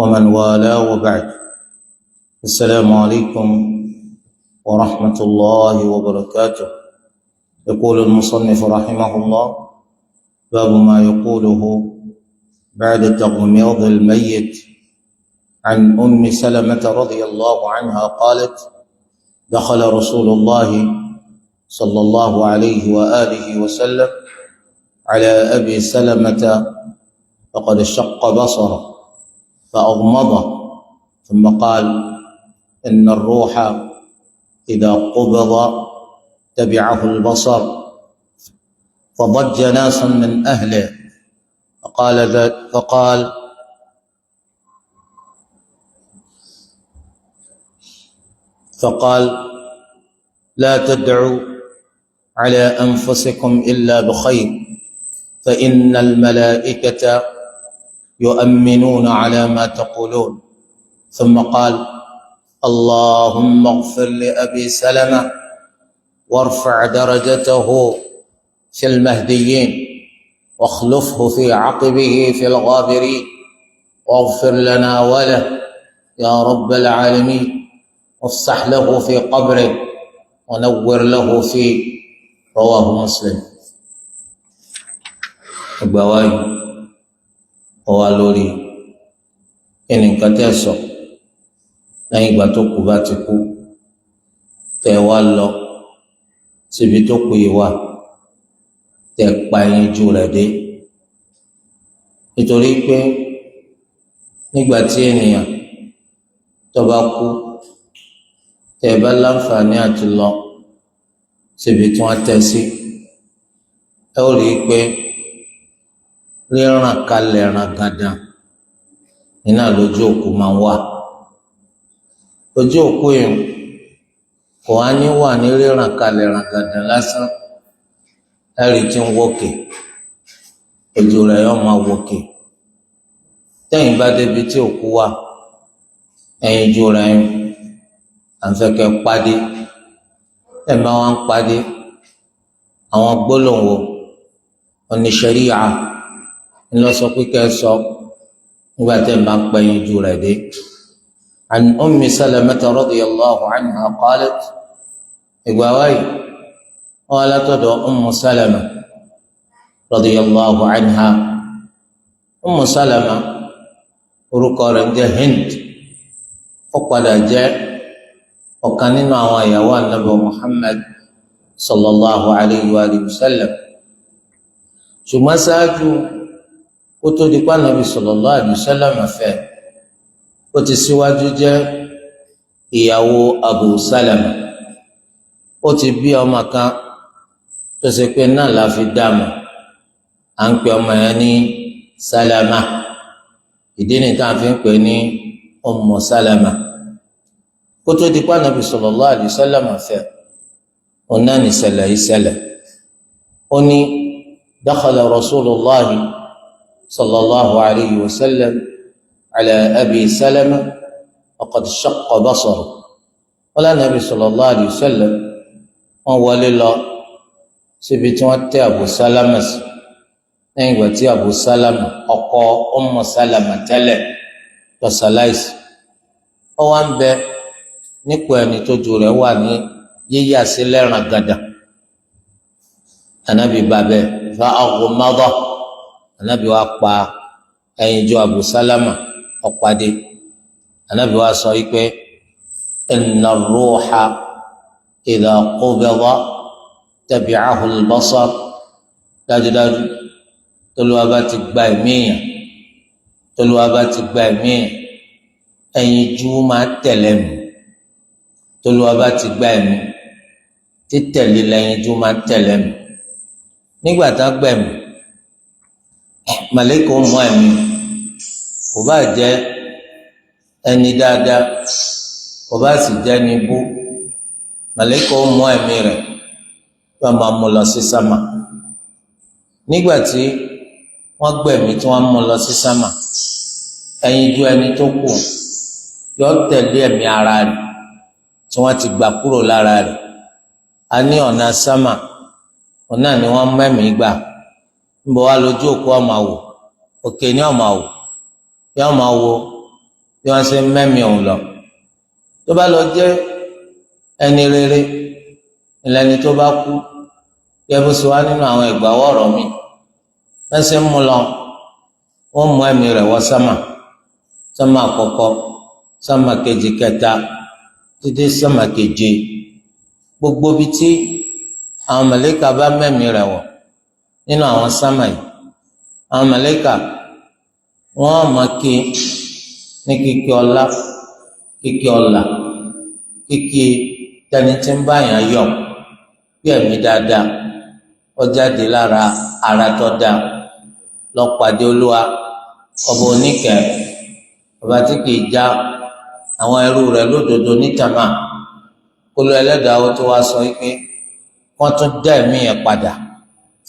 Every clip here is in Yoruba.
ومن والاه وبعد. السلام عليكم ورحمة الله وبركاته. يقول المصنف رحمه الله: باب ما يقوله بعد تغميض الميت. عن أم سلمة رضي الله عنها قالت: دخل رسول الله صلى الله عليه وآله وسلم على أبي سلمة فقد شق بصره فأغمضه، ثم قال: إن الروح إذا قبض تبعه البصر. فضج ناس من أهله فقال: لا تدعوا على أنفسكم إلا بخير، فإن الملائكة يؤمنون على ما تقولون. ثم قال: اللهم اغفر لأبي سلمة وارفع درجته في المهديين واخلفه في عقبه في الغابرين واغفر لنا وله يا رب العالمين، وافسح له في قبره ونور له فيه. رواه مسلم. البواي ووالوري إن كتسو lẹ́yìn ìgbà tó kú bá ti kú tẹ́ wá lọ síbi tó kú yìí wà, tẹ́ pa ẹyinjú rẹ̀ dé, nítorí pé nígbà tí ènìyàn tó bá kú tẹ́ bá láǹfààní àti lọ síbi tí wọ́n tẹ́ sí, ẹ ó rí i pé ríràn kalẹ̀ ràn gàdàn iná lójú òkú máa ń wà. Ojú òkú yìí kò á ní wà ní ríràn kalẹ̀ ràn gàdàn lásán, ẹ̀rí tí ń wòkè, ojú rẹ̀ yóò máa wòkè. Tẹ́yìn bá débi tí òkú wà, ẹ̀yìn ojú rẹ̀ yìí à ń fẹ́ kẹ́ pàdé. Tẹ́yìn bá wọn pàdé àwọn gbólóhùn oníṣẹ́ríyà ńlọ sọ pé kẹ́ sọ nígbà tẹ́yìn bá ń pẹ́yìn ojú rẹ̀ dé. عن أم سلمة رضي الله عنها قالت: إقواي قالت أم سلمة رضي الله عنها. أم سلمة orúkọ jẹ́ Hind, ó padà jẹ́ ọ̀kan nínú àwọn ìyàwó Ànábì Muhammad sallallahu alayhi wa sallam. Ṣùgbọ́n ṣáájú ó tó di pa Ànábì sallallahu alayhi wa sallam fẹ́, ó ti síwájú jẹ́ ìyàwó Abu Salama. Ó ti bí ọmọ kan tó ṣe pé náà la fi dáàmú, à ń pè ọmọ yẹn ní Salama. Ìdí ni tá à ń fi ń pè ní Ummu Salama. Kó tó di pa Nabi sallallahu alaihi wasallam fẹ́, òun náà ní ṣẹlẹ̀ yìí ṣẹlẹ̀. Ó ní dakhala Rasulullahi sallallahu alaihi wasallam على أبي سلمة وقد شق بصره. قال النبي صلى الله عليه وسلم وولي الله سبت أبو سلمة نيوتي أبو سلمة أقو أم سلمة تلي تسلايس أوان بي نكواني تجوري واني ييا سليرنا غدا. النبي بابي فأغمضه، النبي وقبا أيجو أبو سلمة ọ̀pàdé. Ànábì wa sọ wípé inna ar-ruha idha qubida tabi'ahu al-basar. Dájúdájú t'Olúwa bá ti gba ẹ̀mí èèyàn, ẹyinjú máa tẹ̀lé mi. T'Olúwa bá ti gba ẹ̀mí, títẹ̀lé lẹ́yinjú máa tẹ̀lé mi. Nígbà tá gbẹ̀mí, màlẹ́kà mú ẹ̀mí, kò bá jẹ́ ẹni dáadáa, kò bá sì jẹ́ ẹni bú, màlẹ́kà ó mú ẹ̀mí rẹ̀ yóò máa mú lọ sí sámà. Nígbà tí wọ́n gbẹ̀mí tí wọ́n mú lọ sí sámà, ẹyinjú ẹni tó kù yóò tẹ̀lé ẹ̀mí ara rẹ̀ tí wọ́n ti gbà kúrò lára rẹ̀. A ní ọ̀nà sámà, ọ̀nà ni wọ́n mẹ́mìí gbà. Níbo wá lójú òkú ọmọ wò? Òkè ni ọmọ wò, yóò máa wo bí wọ́n ṣe mẹ́mìí òun lọ. Tó bá lọ jẹ́ ẹni rere ìlẹ́ni tó bá kú gẹ́gẹ́ bó ṣe wá nínú àwọn ìgbàwọ́ ọ̀rọ̀ mi wọ́n ṣe ń mú lọ wọ́n mú ẹ̀mí rẹ̀ wọ sámà àkọ́kọ́, sámà kejì, kẹta títí sámà keje. Gbogbo bí tí àwọn màláíkà bá mẹ́mí rẹ̀ wọ̀ nínú àwọn sámà yìí, àwọn màláíkà wọ́n máa kí ní kíkí ọlá, kíkí ọlà, kíkí tẹni tí ń bá yàn yọ̀ bí ẹ̀mí dáadáa ó jáde lára ara tó dáa lọ pàdé Olúwa ọba oníkẹ́, ọba tí kìí já àwọn ẹrú rẹ̀ lódodo nítàmá. Olú Ẹlẹ́dàá ó tó wá sọ pé wọ́n tún dá ẹ̀mí yẹn padà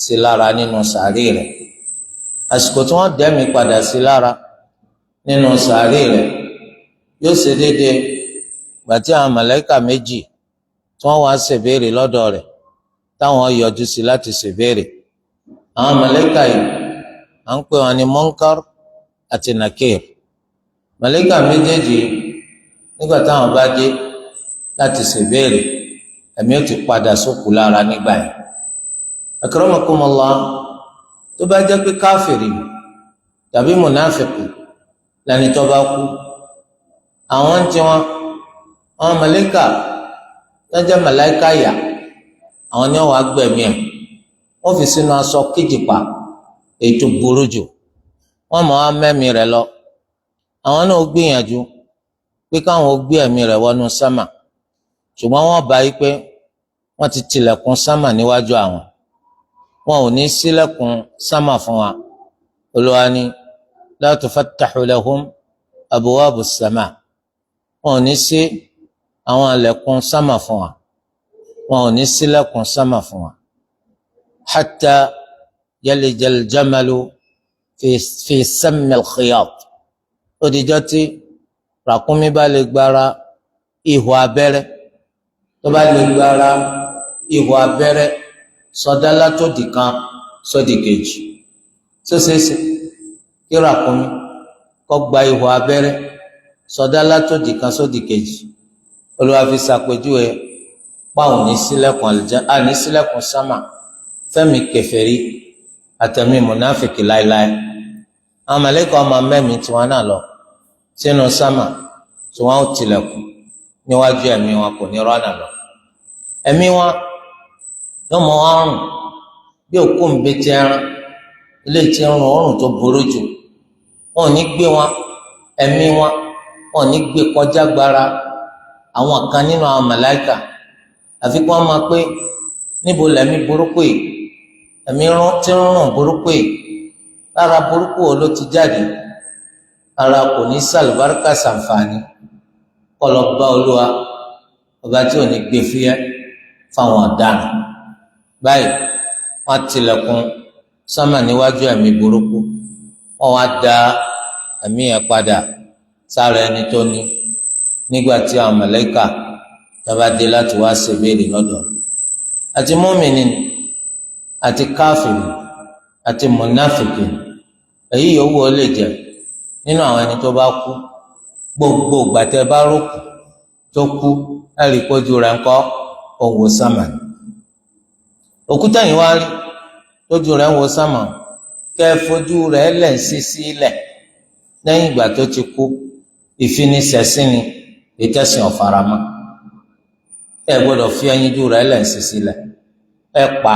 sí lára nínú sàárè rẹ̀. Àsìkò tí wọ́n dá ẹ̀mí padà sí lára nínú sàárè rẹ̀ yóò ṣe déédéé gbà tí àwọn màláíkà méjì tí wọ́n wá ṣèbéèrè lọ́dọ̀ rẹ̀ táwọn yọjú sí láti ṣèbéèrè. Àwọn màláíkà yìí à ń pè wọn ní Munkar àti Nakir. Màláíkà méjèèjì nígbà táwọn bá dé láti ṣèbéèrè, ẹ̀mí ó ti padà sókù lára nígbà yẹn. Akramakumullah, tó bá jẹ́ pé káfìrì tàbí mùnáfìkì lẹni tó bá kú, àwọn ń tiwọn àwọn màláíkà tó jẹ́ màláíkà yà, àwọn ni wọ́n wá gbẹ̀mí ẹ̀, wọ́n fi sínú aṣọ kíjìpá èyí tó burú jù, wọ́n mọ̀ á mẹ́mí rẹ̀ lọ. Àwọn náà gbìyànjú pé káwọn ó gbé ẹ̀mí rẹ̀ wọnú sámà, ṣùgbọ́n wọ́n bá yí pé wọ́n ti tilẹ̀kùn sámà níwájú àwọn, wọn ò ní ṣílẹ̀kùn sámà fún wa. Olúwa ní la tufattahu lahum abwabus sama, wọn ò ní ṣí àwọn àlẹ̀kùn sámà fún wa, wọn ò ní ṣílẹ̀kùn sámà fún wa. Hatta yalijal jamalu fi sammil khiyat, ó dijọ́ tí ràkúnmí bá lè gbára ihò abẹ́rẹ́, tó bá lè gbára ihò abẹ́rẹ́ sọdá látòdì kan sódì kejì. Tó ṣeéṣe kí ràkúnmí kó gba ihò abẹ́rẹ́ sọdá látòdì kan sódì kejì. Olúwa fi ṣàpèjúwe páwọn ní sílẹ̀kùn sámà fẹ́mi kèfèrí àtẹ̀mí mùnáfìkì láéláé. Àwọn màláíkà ọmọ mẹ́mí tiwọn náà lọ sínú sámà tí wọ́n ó tilẹ̀kùn níwájú ẹ̀mí wọn, kò ní rọ́nà lọ. Ẹ̀mí wọn yóò mọ ọrùn bí òkú ń bẹ ti ẹran, ilé tí ń rún ọrùn tó burú jù. Wọn ò ní gbé wọn ẹ̀mí wọn ò ní gbé kọjá gbára àwọn kan nínú àwọn màláíkà, àfi kí wọ́n máa pé níbo lẹ̀mí burúkú yìí, ẹ̀mí tí ń rún burúkú yìí, lára burúkú wo ló ti jáde? Ara kò ní sàlùbáríkà sàǹfààní kọlọ bá Olúwa ọba tí ò ní gbé fúyẹ́ fáwọn ọ̀daràn. Báyìí wọ́n tilẹ̀kùn sámà níwájú ẹ̀mí burúkú, wọ́n wá dá ẹ̀mí yẹn padà sára ẹni tó ní. Nígbà tí àwọn màláíkà tọ́ba dé láti wá ṣèbéèrè lọ́dọ̀ rẹ̀, àti mùmínì àti káfìrì àti mùnáfìkì, èyí yòówù ó lè jẹ́ nínú àwọn ẹni tó bá kú, gbogbo gbàtẹ́ bá rókù tó kú ẹ̀rí pójú rẹ̀ ńkọ́ òwò sámà. Òkúta yìí wá rí tójú rẹ̀ ń wo sámà, kẹ́ fojú rẹ̀ lẹ̀ sí sílẹ̀ lẹ́yìn ìgbà tó ti kú, ìfinisẹ̀sìn ni ìtẹ̀sìn ọ̀faramọ́. Ẹ gbọ́dọ̀ fi ẹyinjú rẹ̀ lẹ̀ sí sílẹ̀, ẹ pa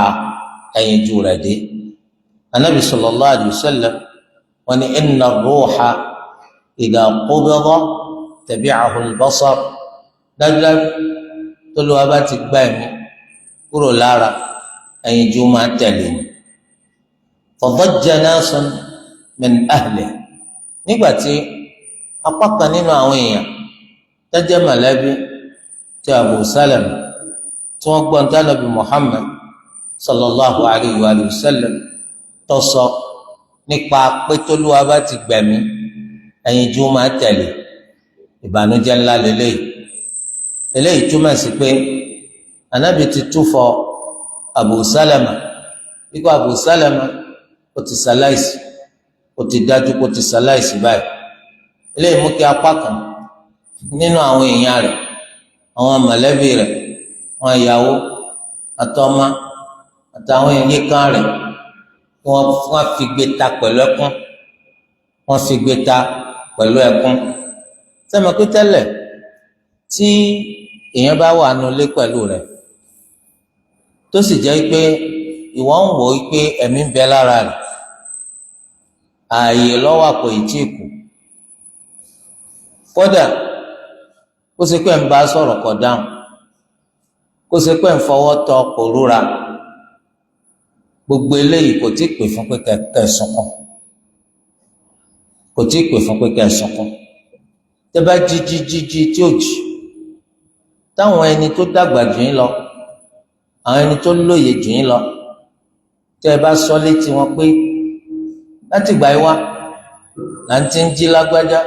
ẹyinjú rẹ̀ dé. Ànábì sallallahu alaihi wasallam wọ́n ní inna ar-ruha idha qubida tabi'ahu al-basar, dájúdájú t'Olúwa bá ti gbá ẹ̀mí kúrò lára ẹyinjú máa tẹ̀lé ni. Fadajja nasun min ahlihi, nígbà tí apá kan nínú àwọn èèyàn tó jẹ́ mọ̀lẹ́bí tí Abu Salama tí wọ́n gbọ́ ní Ànábì Muhammad sallallahu alayhi wa sallam tó sọ nípa pé t'Olúwa bá ti gbẹ̀mí ẹyinjú máa tẹ̀lé, ìbànújẹ́ ńlá eléyìí túmọ̀ sí pé Ànábì ti túfọ̀ Abu Salama wípé Abu Salama ó ti ṣaláìsí, ó ti dájú kó ti ṣaláìsí báyìí. eléyìí mú kí apá kan nínú àwọn èèyàn rẹ̀, àwọn mọ̀lẹ́bí rẹ̀, àwọn ìyàwó àtọmọ àtàwọn ìyíká rẹ̀ kí wọ́n fi gbé ta pẹ̀lú ẹkún, wọ́n fi gbé ta pẹ̀lú ẹkún. sẹ́mi pé tẹ́lẹ̀ tí èèyàn bá wà nulẹ̀ pẹ̀lú rẹ̀ tó sì jẹ́ pé ìwọ ń wò ó pé ẹ̀mí ń bẹ lára rẹ̀, ààyè lọ́wọ́ àpò ìtì kù, kódà kó ṣe pé ń bá sọ̀rọ̀ kọ̀ dáhùn, kó ṣe pé ń fọwọ́ tọ́ kò rúra, gbogbo eléyìí kò tí ì pè fún pé kẹ́ sunkún, kò tí ì pè fún pé kẹ́ sunkún. tẹ́ bá jí tí ò jí, táwọn ẹni tó dàgbà jù yín lọ, àwọn ẹni tó lóye jù yín lọ, tẹ́ ẹ bá sọ létí wọn pé láti gbà yí wá là ń ti ń jí lágbájá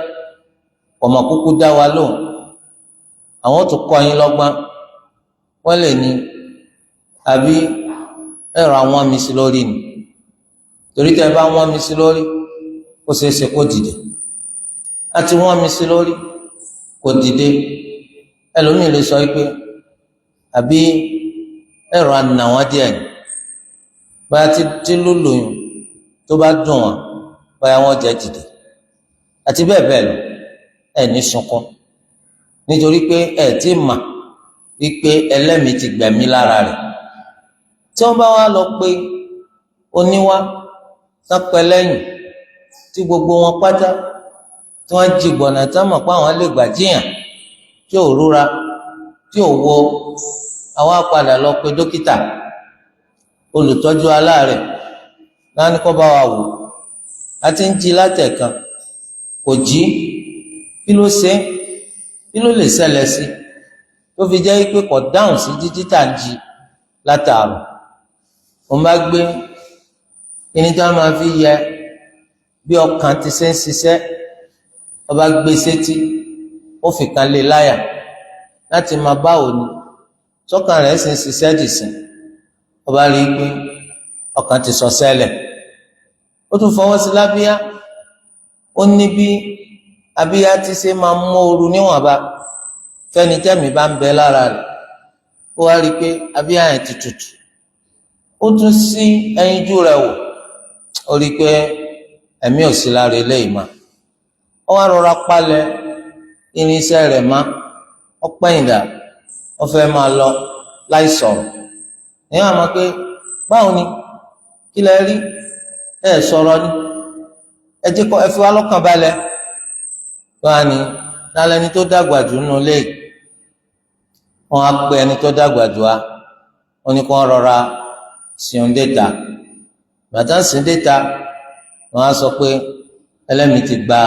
ọmọ kúkú dá wa lóhùn, àwọn tó kọ́ yín lọ́gbọ́n, wọ́n lè ní àbí ẹ̀rọ àwọn mi sí lórí ni, torí tẹ́ ẹ bá wọ́n mi sí lórí kó ṣeé ṣe kó dìde, láti wọ́n mi sí lórí kó dìde. ẹlòmíì lè sọ pé àbí ẹ̀rọ àna wọn díẹ̀ ni, báyà tí lùlù yìí tó bá dùn wọn báyà wọn jẹ́ dìde, àti bẹ́ẹ̀ bẹ́ẹ̀ lọ. ẹ ní sunkún nítorí pé ẹ ti mà wípé ẹlẹ́mìí ti gbẹ̀mí lára rẹ̀. tí wọ́n bá wá lọ pé oníwá sápẹ́ lẹ́yìn tí gbogbo wọn pátá tí wọ́n jí gbọ̀nà tí wọ́n mọ̀ pé àwọn lè gbà jíyàn tí ò rúra tí ò wo, àwọn apàdà lọ pé dókítà olùtọ́jú aláàrẹ̀ láwọn ní kó bá wa wò, àti ń jí látẹ̀kan kò jí, kí ló ṣe, kí ló lè ṣẹlẹ̀ sí tó fi jẹ́ pé kò dáhùn sí jíjí tà ń jí látàárọ̀. òun bá gbé kíní tí wọ́n máa fi yẹ bí ọkàn ti ṣe ń ṣiṣẹ́, wọ́n bá gbé sétí, ó fi kan lé láyà láti máa báwo ni sọ́kàn rẹ̀ sì ń ṣiṣẹ́ dìsìn. wọ́n bá rí i pé ọkàn ti sọ sẹ́lẹ̀, ó tún fọwọ́ sí lábíyá, ó ní bí abíyá ti ṣe máa mú ooru níwọ̀nba fẹ́ni tẹ́mi bá ń bẹ lára rẹ̀. ó wá rí i pé abíyá yẹn ti tutù, ó tún sí ẹyinjú rẹ̀ wò, ó rí i pé ẹ̀mí ò sí lára eléyìí mà. ó wá rọra palẹ̀ irinṣẹ́ rẹ̀ mọ́, ó pẹ̀yìndà, ó fẹ́ máa lọ láì sọ̀rọ̀. ìyẹn àmọ́ pé báwo ni, kí lẹ rí, ẹ sọ̀rọ̀ ni, ẹ jẹ́ kó ẹ fi wá lọ́kàn balẹ̀. wọ́n á ní lálẹ́ ẹni tó dàgbà jù nínú ilé yìí, wọ́n á pe ẹni tó dàgbà jù wá, wọ́n ní kó rọra sìn déta. bàtà sìn déta, wọ́n á sọ pé ẹlẹ́mìí ti gba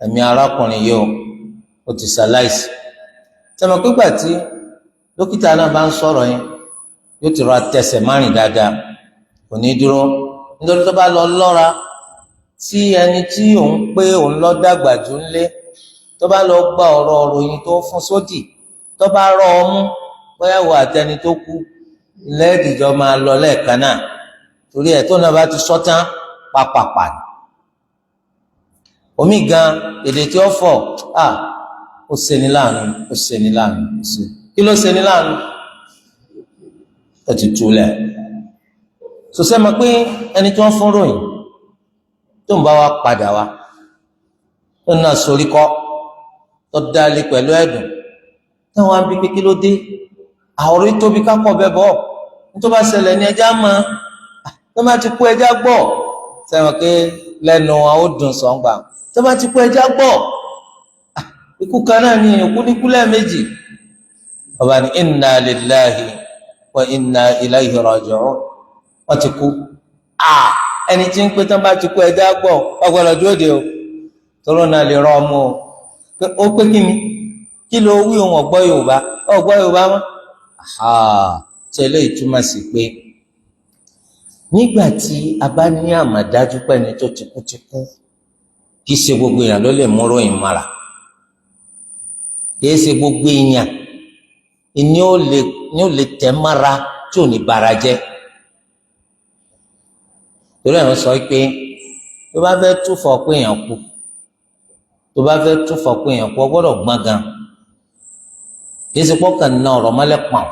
ẹ̀mí arákùnrin yìí ó ti ṣaláìsí. sẹ́mi pígbà tí dókítà náà bá ń sọ̀rọ̀ yẹn yóò ti rọra tẹsẹ̀ márùn dáadáa, kò ní dúró, nítorí tó bá lọ lọ́ra tí ẹni tí òun pé òun lọ dàgbà jù ńlé tó bá lọ gba ọ̀rọ̀ òròyìn tó fún sódì, tó bá rọ ọmú bóyá wọ àtẹni tó kú lẹ́ẹ̀dìjọ́ máa lọ lẹ́ẹ̀kan náà, torí ẹ̀ tó náà bá ti sọ́tán pàpàpà. omi gan èdè tí ó fọ̀ ó ṣeni láàánú, ó ṣeni láàánú, kí ló ṣeni láàánú, ó ti túlẹ̀. sọsẹ́ mọ̀ pé ẹni tí wọ́n fún ròyìn tó ń bá wa padà wá tó ń náà sorí kọ́ tó dálé pẹ̀lú ẹ̀dùn táwọn abí pé kí ló dé, àwòrán tóbi kápọ̀ bẹ́ẹ̀ bọ́ nítorí bá ṣẹlẹ̀ ní ẹja mọ́ tó bá ti kú ẹja gbọ́. sẹ́wọ̀n pé lẹ́nu àwọn ò dùn sọ̀ngbà tó bá ti kú ẹja gbọ́, ikú kan náà ni òkú níkú lẹ́ẹ̀mejì. ọba ní inna lillahi wa inna ilayhi raji'un, wọ́n ti kú. ẹni tí ń pé tán bá ti kú ẹja gbọ́ ọgbọ́dọ̀ dúró de o, tóró náà lè rọ ọmọ o. ó pé kí ni, kí ló wí ohun ọ̀gbọ́ Yorùbá mọ́. tẹ́lẹ̀ ìtumọ̀ sí pé nígbà tí a bá ní àmọ̀dájú pẹ́ni tó ti kú kì í ṣe gbogbo èèyàn ló lè mú ròyìn mọ́ra, kì í ṣe gbogbo èèyàn ni ó lè tẹ̀ mọ́ra tí ò ní bara jẹ́. torí àwọn sọ pé tó bá fẹ́ túfọ̀ pé èèyàn kú tó bá fẹ́ túfọ̀ pé èèyàn kọ́ gbọ́dọ̀ gbọ́n gan kìí ṣe pọ́kàn ná ọ̀rọ̀ mọ́lẹ̀ pọ̀n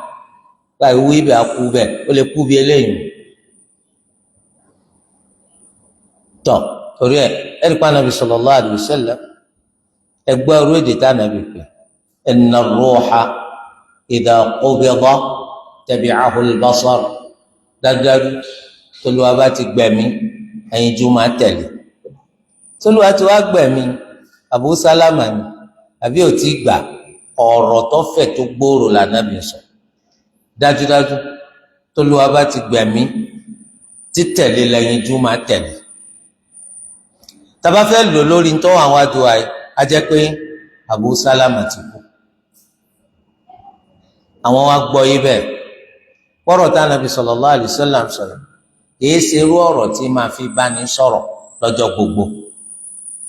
báyìí wí bẹ́ẹ̀ á kú bẹ́ẹ̀ ó lè kú bí eléyìí tọ̀ torí ẹ̀rí pa Ànábì sallallahu alaihi wasallam ẹgbẹ́ orí èdè tá Ànábì pé inna ar-ruha idha qubida tabi'ahu al-basar dájúdájú tolúwa bá ti gbẹ̀mí ẹyinjú máa tẹ̀lé tolúwa ti wá gbẹ̀mí Abu Salama ni àbí ò tí gbà ọ̀rọ̀ tó fẹ̀ tó gbòòrò l'Ànábì sọ dájúdájú tolúwa bá ti gbẹ̀mí títẹ̀lé lẹ́yinjú máa tẹ̀lé tàbá fẹ́ lò lórí tó àwọn àdúrà yìí a jẹ́ pé Abu Salama ti kú àwọn wa gbọ́ yí bẹ́ẹ̀ pọ́rọ̀ tá Ànábì sallallahu alaihi wasallam sọ̀rọ̀ kìí ṣe irú ọ̀rọ̀ tí máa fi bá ní sọ̀rọ̀ lọ́jọ́ gbogbo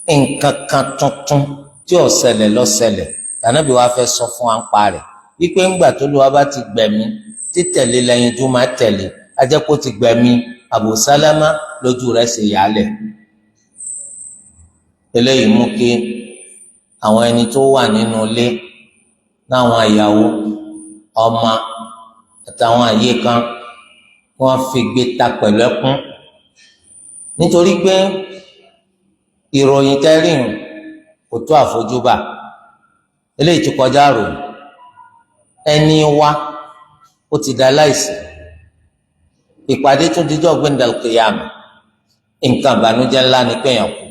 nǹkan kan tuntun tí ó ṣẹlẹ̀ ló ṣẹlẹ̀ tànàbí wa fẹ́ sọ fún wa ń pa rẹ̀ wípé ńgbà tó lù wá bá ti gbẹ̀mí títẹ̀lé lẹ́yìn tó máa tẹ̀lé a jẹ́ kó ti gbẹ̀mí Abu Salama lójú rẹ̀ ṣe yálẹ̀ eléyìí mú kí àwọn ẹni tó wà nínú ilé láwọn ìyàwó ọmọ àtàwọn àyè kan wọ́n fi gbé ta pẹ̀lú ẹkún nítorí pé ìròyìn tẹ́rìn kò tó àfojúbà eléyìí ti kọjá rò ẹni wá ó ti dá láìsí ìpàdé tún dijọ́ gbẹ̀ndàlùkìyàmù nǹkan ìbànújẹ́ ńlá ni péyàn kù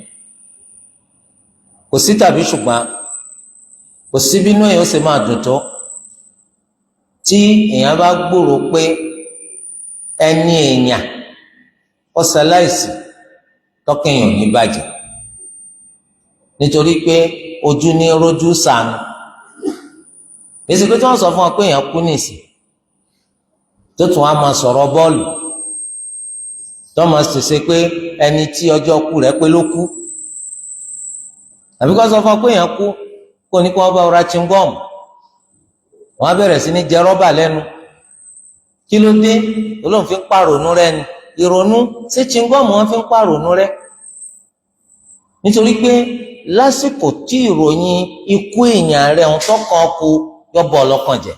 kò sí tàbí ṣùgbọ́n kò sí bínú èèyàn ó ṣe máa dùn tó tí èèyàn bá gbúròó pé ẹni èèyàn ó ṣaláìsí tọkẹyàn ní bàjẹ́ nítorí pé ojú ní rójú sànù èsì pé tí wọ́n sọ fún ọ pé èèyàn kú nìsí tó tún á máa sọ̀rọ̀ bọ́ọ̀lù tó máa ṣèṣe pé ẹni tí ọjọ́ kú rẹ̀ pé ló kú àbí kó sọ fún ọ pé èèyàn kú kó ní kí wọ́n bá ra chingom wọ́n á bẹ̀rẹ̀ sí ní jẹ rọ́bà lẹ́nu kí ló dé olóhùn fi ń pàrònú rẹ ni ìrònú ṣé chingom wọ́n fi ń pàrònú rẹ nítorí pé lásìkò tí ìròyìn ikú èèyàn rẹ ń tọkàn kú yọbọ ọlọ́kàn jẹ́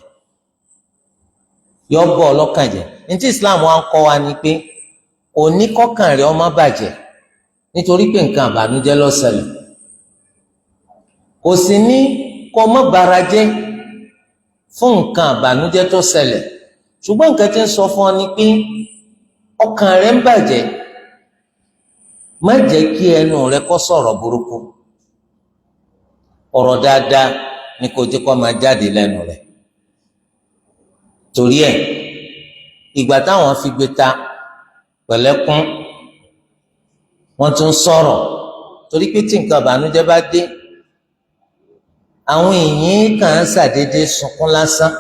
yọbọ ọlọ́kàn jẹ́ ní tí Islam wa ń kọ́ wa ni pé òní kọkàn rẹ ọmọ bàjẹ́ nítorí pé nǹkan àbànújẹ́ ló ṣẹlẹ̀ kò sì ní kó má bara jẹ́ fún nǹkan àbànújẹ́ tó ṣẹlẹ̀ ṣùgbọ́n nǹkan tí ń sọ fún ọ ni pé ọkàn rẹ ń bàjẹ́ má jẹ́ kí ẹnu rẹ kó sọ̀rọ̀ burúkú ọ̀rọ̀ dáadáa ni kò jẹ́ kó máa jáde lẹ́nu rẹ̀ torí ẹ̀ ìgbà táwọn fi gbé ta pẹ̀lẹ́kún wọ́n tún sọ̀rọ̀ torí pé tí nǹkan àbànújẹ́ bá dé àwọn èèyàn kàn ń ṣàdédé sunkún lásán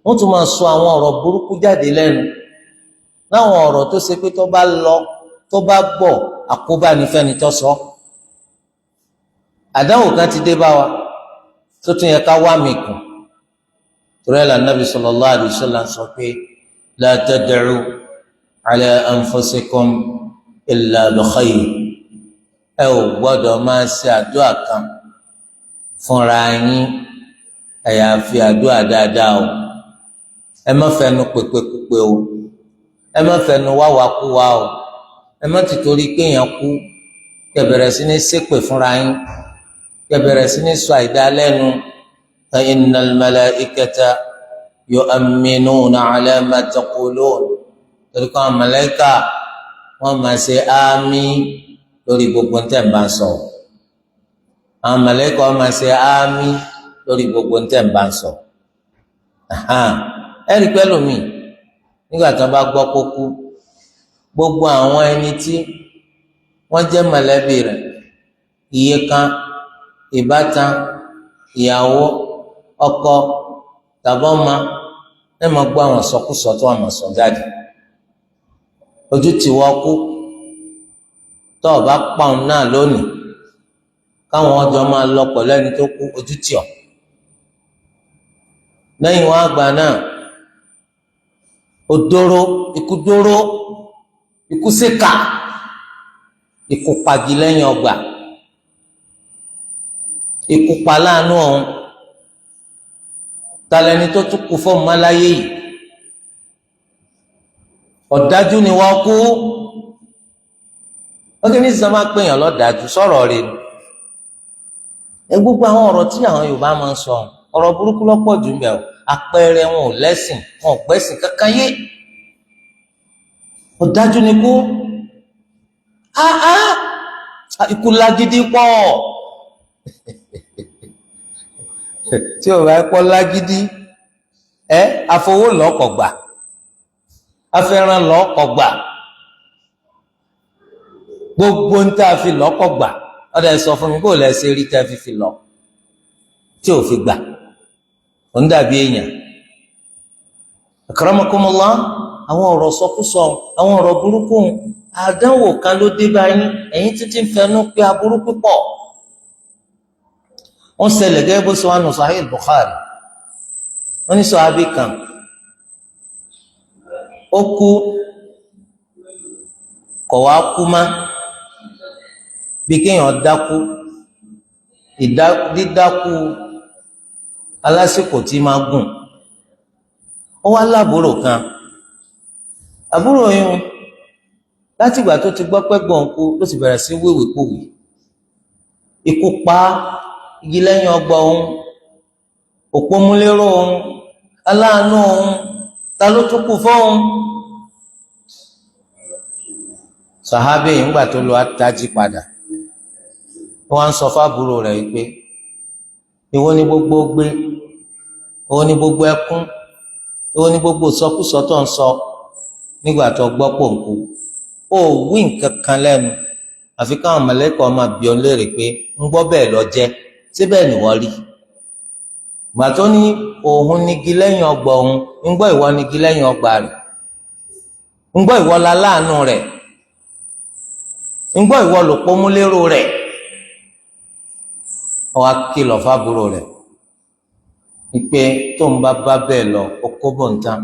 wọ́n tún máa sọ àwọn ọ̀rọ̀ burúkú jáde lẹ́nu láwọn ọ̀rọ̀ tó ṣe pé tó bá lọ tó bá gbọ́ àkóbá ní fẹ́ni tó sọ àdánwò kan ti dé bá wa tó tún yẹ ká wá mi kù torí ẹ̀ Ànábì sallallahu alaihi wasallam sọ pé la tad'u ala anfusikum illa bi khayr ẹ ò gbọ́dọ̀ máa ṣe àdúrà kan fúnra yín àyàfi àdúrà dáadáa o ẹ má fẹnu pèpèpèpè o ẹ má fẹnu wáwákúwá o ẹ má ti torí kéèyàn kú kẹ́ bẹ̀rẹ̀ sí ní ṣépè fúnra yín kẹ́ bẹ̀rẹ̀ sí ní sọ àìdá lẹ́nu fa innal malaikata yu'minuna ala ma taqulun torí kọ́ àwọn màláíkà wọ́n máa ṣe àmín lórí gbogbo ntẹ̀ ń bá ń sọ àwọn màláíkà wọ́n máa ṣe àmín lórí gbogbo ntẹ̀ ń bá ń sọ ẹ̀rí pẹ́lú mi nígbà tí wọ́n bá gbọ́ kó kú gbogbo àwọn ẹni tí wọ́n jẹ́ mọ̀lẹ́bí rẹ̀ iye kan ìbátan ìyàwó ọkọ tàbọ́mà ẹ máa gbọ́ àwọn sọkúsọ tó àwọn sọ jáde ojú tí wọ́n kú tó o bá pa òun náà lónìí káwọn ọjọ́ máa lọ pẹ̀lú ẹni tó kú ojú tì ọ́ lẹ́yìn wọn àgbà náà odoro ikú ṣèkà ikú pagi lẹ́yìn ọgbà ikú pa láàánú ọ̀hún talẹni tó tún kú fún ọmọláyé yìí ọ̀dájú ni wọ́n kú wọ́n kí ní sísọ máa pèèyàn lọ́dájú sọ̀rọ̀ rẹ̀ ni gbogbo àwọn ọ̀rọ̀ tí àwọn Yorùbá máa ń sọ ọ̀rọ̀ burúkú lọ́pọ̀ jù ń bẹ̀ àpẹẹrẹ wọn ò lẹ́sìn wọn ò gbẹ́sìn kankan yé ọ̀dájú ni kú ikú lágídí pọ̀ tí ò bá pọ̀ lágídí afowó lọ́kọ̀ gbà afẹ́ràn lọ́kọ̀ gbà gbogbo ń tà fi lọ́kọ̀ gbà ọ̀dà ẹ̀ sọ fún mi kó lẹ́ ṣe rí tẹ́ fi lọ tí ò fi gbà ó ń dàbí èèyàn akramakumullah àwọn ọ̀rọ̀ sọkúsọ àwọn ọ̀rọ̀ burúkú àdánwò kan ló dé báyìí ẹ̀yin títí ń fẹnu pé aburú púpọ̀ wọ́n ṣẹlẹ̀ gẹ́gẹ́ bó ṣe wà nù Sahih Bukhari wọ́n ní sàhábì kan ó kú kọ̀ wá kú má bí kéèyàn dákú dídákú alásìkò tí máa gùn ó wá lábúrò kan àbúrò yìí láti ìgbà tó ti gbọ́ pé gbọ̀n kú ló sì bẹ̀rẹ̀ sí wíwèkúwì ikú pa igi lẹ́yìn ọgbà òun òpómúlérò òun aláàánú òun ta ló tún kù fóun sàhábì ńgbà tó lọ àtàjì padà wọ́n sọ fábúrò rẹ̀ pé ìwọ ni gbogbo gbé ìwọ ni gbogbo ẹkún ìwọ ni gbogbo sọkúsọ tó ń sọ nígbà tó gbọ́ pòǹkù ó wí nǹkan kan lẹ́nu àfi káwọn mọ̀lẹ́kọ̀ máa bi ọ́n léèrè pé ń gbọ́ bẹ́ẹ̀ lọ jẹ́ síbẹ̀ ni wọ́n rí gbà tó ní òun nigi lẹ́yìn ọgbà òun ń gbọ́ ìwọ nigi lẹ́yìn ọgbà rẹ̀ ń gbọ́ ìwọ la láàánú rẹ̀ ń gbọ́ ìwọ lòpómúlérò rẹ̀ ó wá kìlọ̀ fábúrò rẹ̀ wípé tó ń bá bẹ́ẹ̀ lọ ó kó bọ̀ ń tán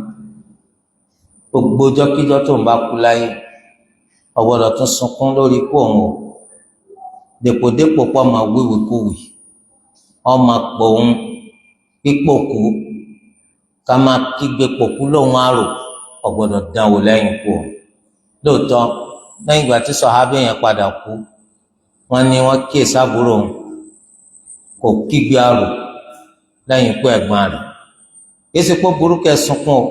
gbogbo ọjọ́kíjọ́ tó ń bá kú láyé ọ̀gbọ́dọ̀ tún sunkún lórí ikú òun o dèpòdépò pọ̀ máa wíwìkúwì ọmọ pòun pípòkú ká máa kígbe pòkú lóhun àrò ọ̀gbọ́dọ̀ dánwò lẹ́yìn ikú o lóòótọ́ lẹ́yìn ìgbà tí sọ̀hábì yẹn padà kú wọ́n ní wọ́n kíyè sábúrò òun kò kígbe àrò lẹ́yìn ikú ẹ̀gbọ́n rẹ̀ èsì pé burúkú ẹ̀ sunkún o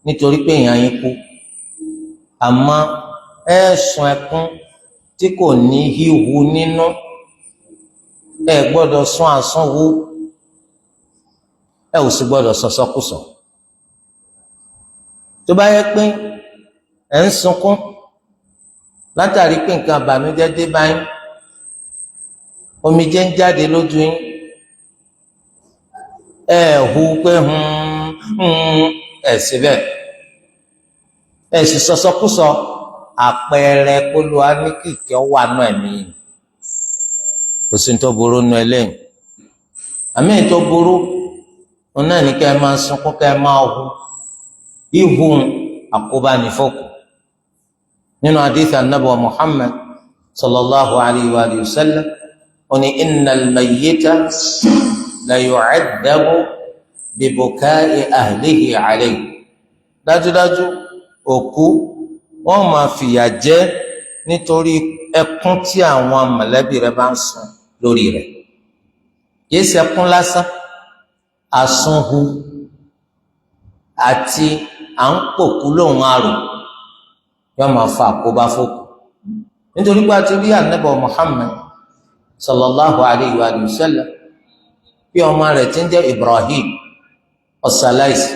nítorí pé èèyàn yín kú àmọ́ ẹ̀sùn ẹkún tí kò ní híhu nínú ẹ gbọ́dọ̀ sún àsúnwó ẹ ò sì gbọ́dọ̀ sọsọkúsọ tó bá yẹ pé ẹ ń sunkún látàrí pé nǹkan àbànújẹ́ dé báyìí omijé ń jáde lójú yín ẹ hu pé ẹ sì bẹ́ẹ̀ ẹ sì sọsọkúsọ àpẹẹrẹ kólúwa ní kìkì ọwà náà ẹ̀mí kò sí tó burú nu ẹlẹ́yìn àmì tó burú òun náà ní kẹ́ ẹ máa sunkún kẹ́ ẹ máa hu ihu àkóbá ní fọ́kù nínú hadith Ànábì wa Muhammad sallallahu alayhi wa sallam ó ní innal mayyita la yu'addabu bi buka'i ahlihi alayhi dájúdájú òkú wọ́n máa fìyà jẹ nítorí ẹkún tí àwọn mọ̀lẹ́bí rẹ̀ bá ń sun lórí rẹ̀ yìí ṣe ẹkún lásán àsunhu àti à ń pòkú lóhun àrò yóò máa fa àkóbá fòkù nítorí pé a ti rí Ànábì Muhammad sallallahu alayhi wa sallam bí ọmọ rẹ̀ tí ń jẹ́ Ibrahim ọ̀sálàìsì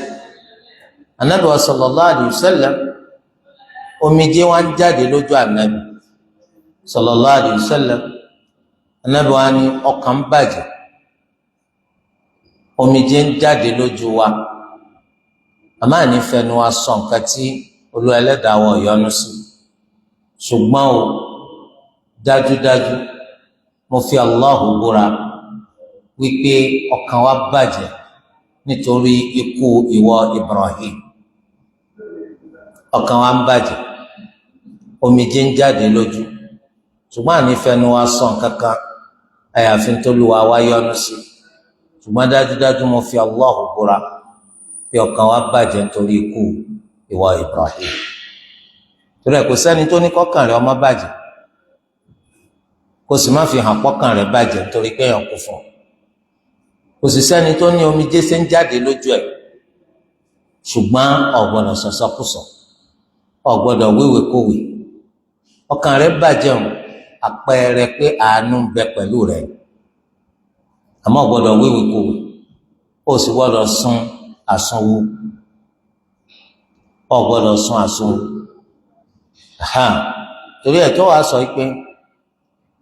Ànábì sallallahu alayhi wa sallam omijé wá ń jáde lójú Ànábì sallallahu alayhi wa sallam Ànábì wa ní ọkàn bàjẹ́ omijé ń jáde lójú wa àmọ́ ànífẹnu wa sọ nǹkan tí Olúwa Ẹlẹ́dàá wa yọ́nú sí ṣùgbọ́n o dájúdájú mo fi Allahu búra wípé ọkàn wa bàjẹ́ nítorí ikú ìwọ Ibrahim ọkàn wa ń bàjẹ́ omijé ń jáde lójú ṣùgbọ́n ànífẹnu wa sọ nǹkankan àyàfi t'Olúwa wa yọ́nú sí. Ṣùgbọ́n dájúdájú mo fi Allah búra pé ọkàn wa bàjẹ́ nítorí ikú ìwọ Ibrahim. Torí ẹ̀ kò sẹ́ni tó ní kọ́kàn rẹ̀ ó má bàjẹ́, kò sì má fi hàn pọ́kàn rẹ̀ bàjẹ́ nítorí pé èèyàn kú fún un. Kò sì sẹ́ni tó ní omijé ṣe ń jáde lójú ẹ̀, ṣùgbọ́n ò gbọ́dọ̀ sọ̀sọ́kùsọ, ò gbọ́dọ̀ wíwèkúwè. Ọkàn rẹ̀ bàjẹ́ o, àpẹẹrẹ pé àánú ń bẹ pẹ̀lú rẹ̀, àmọ́ ò gbọ́dọ̀ wíwèkúwè, ó sì gbọ́dọ̀ sun àsunwú, ò gbọ́dọ̀ sun àsunwú. Torí ẹ̀ tó wàá sọ pé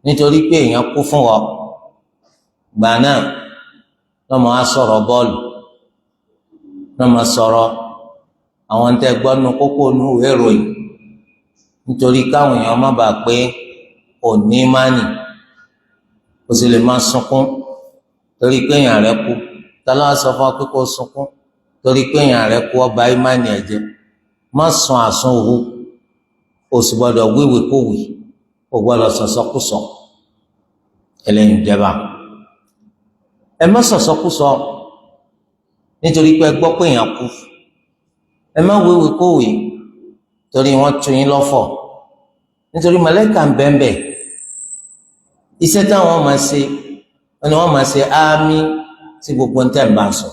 nítorí pé èèyàn kú fún ọ gbà náà lọ́mọ á sọ̀rọ̀ bọ́ọ̀lù, lọ́mọ sọ̀rọ̀ àwọn ń tẹ́ gbọ́nú kókó nú ìwé ìròyìn nítorí káwọn èèyàn má bàa pé ò ní mánì, ó sì lè máa sunkún torí pé èèyàn rẹ kú. Tálá sọ fún ọ pé kó sunkún torí pé èèyàn rẹ kú, ọba ìmánì ẹ̀jẹ̀. Má sun àsun òwú, ó sì gbọ́dọ̀ wíwèkúwè, ó gbọ́dọ̀ sọ̀sọ́kùsọ. Ẹlẹ́yin jẹba, ẹ má sọ̀sọ́kùsọ nítorí pé ẹ gbọ́ pé èèyàn kú. Ẹ má wíwèkúwè torí wọ́n tún yín lọ́fọ̀, nítorí màláíkà ń bẹ́ńbẹ́. Iṣẹ́ táwọn máa ṣe ni wọ́n máa ṣe ámì sí gbogbo ń tẹ̀ ń bá sọ.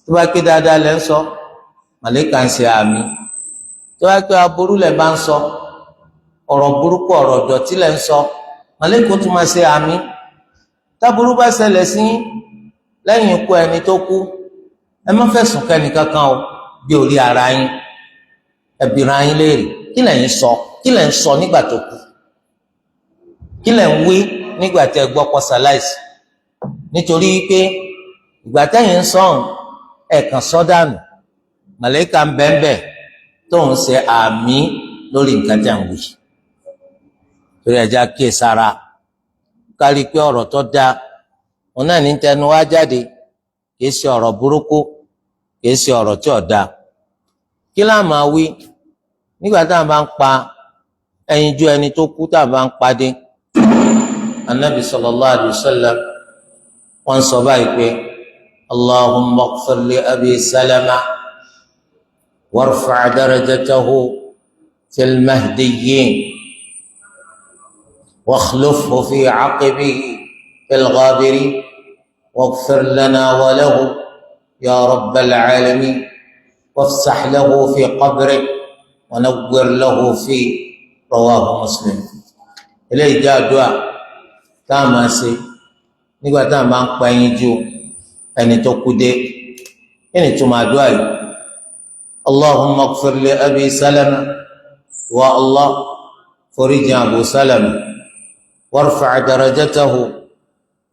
Tó bá pé dáadáa lẹ́ ń sọ, màláíkà ń ṣe ámì. Tó bá pé aburú lẹ́ bá ń sọ, ọ̀rọ̀ burúkú ọ̀rọ̀ dọ̀tí lẹ́ ń sọ, màláíkà tún máa ṣe ámì. Táburú bá ṣẹlẹ̀ sí lẹ́yìn ikú ẹni tó kú, ẹ má fẹ̀sùn kẹ́ni kankan o bí orí ara yín. Ẹ bìra yín léèrè, kí lẹ̀yin sọ, kí lẹ̀ ń sọ nígbà tó kú, kí lẹ̀ ń wí nígbà tẹ́ gbọ́ pọ́ ṣaláìsí. Nítorí pé ìgbà tẹ́yin ń sọ̀hún ẹ̀kan sọ́dànù, màláíkà ń bẹ́ńbẹ́ tó ń ṣe àmì lórí nǹkan tẹ́ ń wí. Torí ẹja kíyè sára, kárí pé ọ̀rọ̀ tó dáa òun náà ní tẹnu wá jáde, kìí ṣe ọ̀rọ̀ burúkú, kìí ṣe ọ̀rọ̀ tí ò dáa. Kí la máa wí nígbà tá à bá ń pa ẹyinjú ẹni tó kú, tá à bá ń padé? Annabi sallallahu alayhi wa sallam wọ́n sọ báyìí pé Allahumma ighfir li Abi Salama warfa' darajatahu fil mahdiyyin wakhlufhu fi 'aqibihi fil ghabirin waghfir lana wa lahu ya rabbal 'alamin wafsah lahu fi qabrihi wa nawwir lahu fi. Rawahu Muslim. Eléyìí jẹ́ àdúà tá a máa ṣe nígbà tá a máa ń pa ẹyinjú ẹni tó kú dé. Kí ni túmọ̀ àdúà yìí? Allahumma ighfir li Abi Salama, wa Allah foríjì Abu Salama, warfa' darajatahu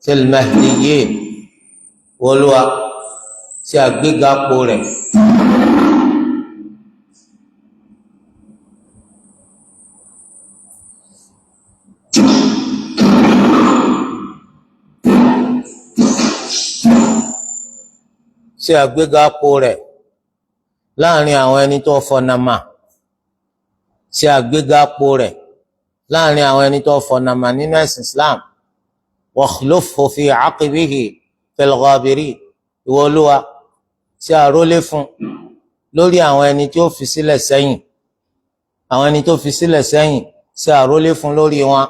fil mahdiyyin, Olúwa ṣe àgbéga ipò rẹ̀ ṣe àgbégapo rẹ̀ láàrin àwọn ẹni tó fọnàmà, ṣe àgbégapo rẹ̀ láàrin àwọn ẹni tó fọnàmà nínú ẹ̀sìn Islam. wakhlufhu fi 'aqibihi fil ghabirin, ìwọ Olúwa ṣe àrólé fún lórí àwọn ẹni tí ó fi sílẹ̀ sẹ́yìn, àwọn ẹni tó fi sílẹ̀ sẹ́yìn ṣe àrólé fún lórí wọn.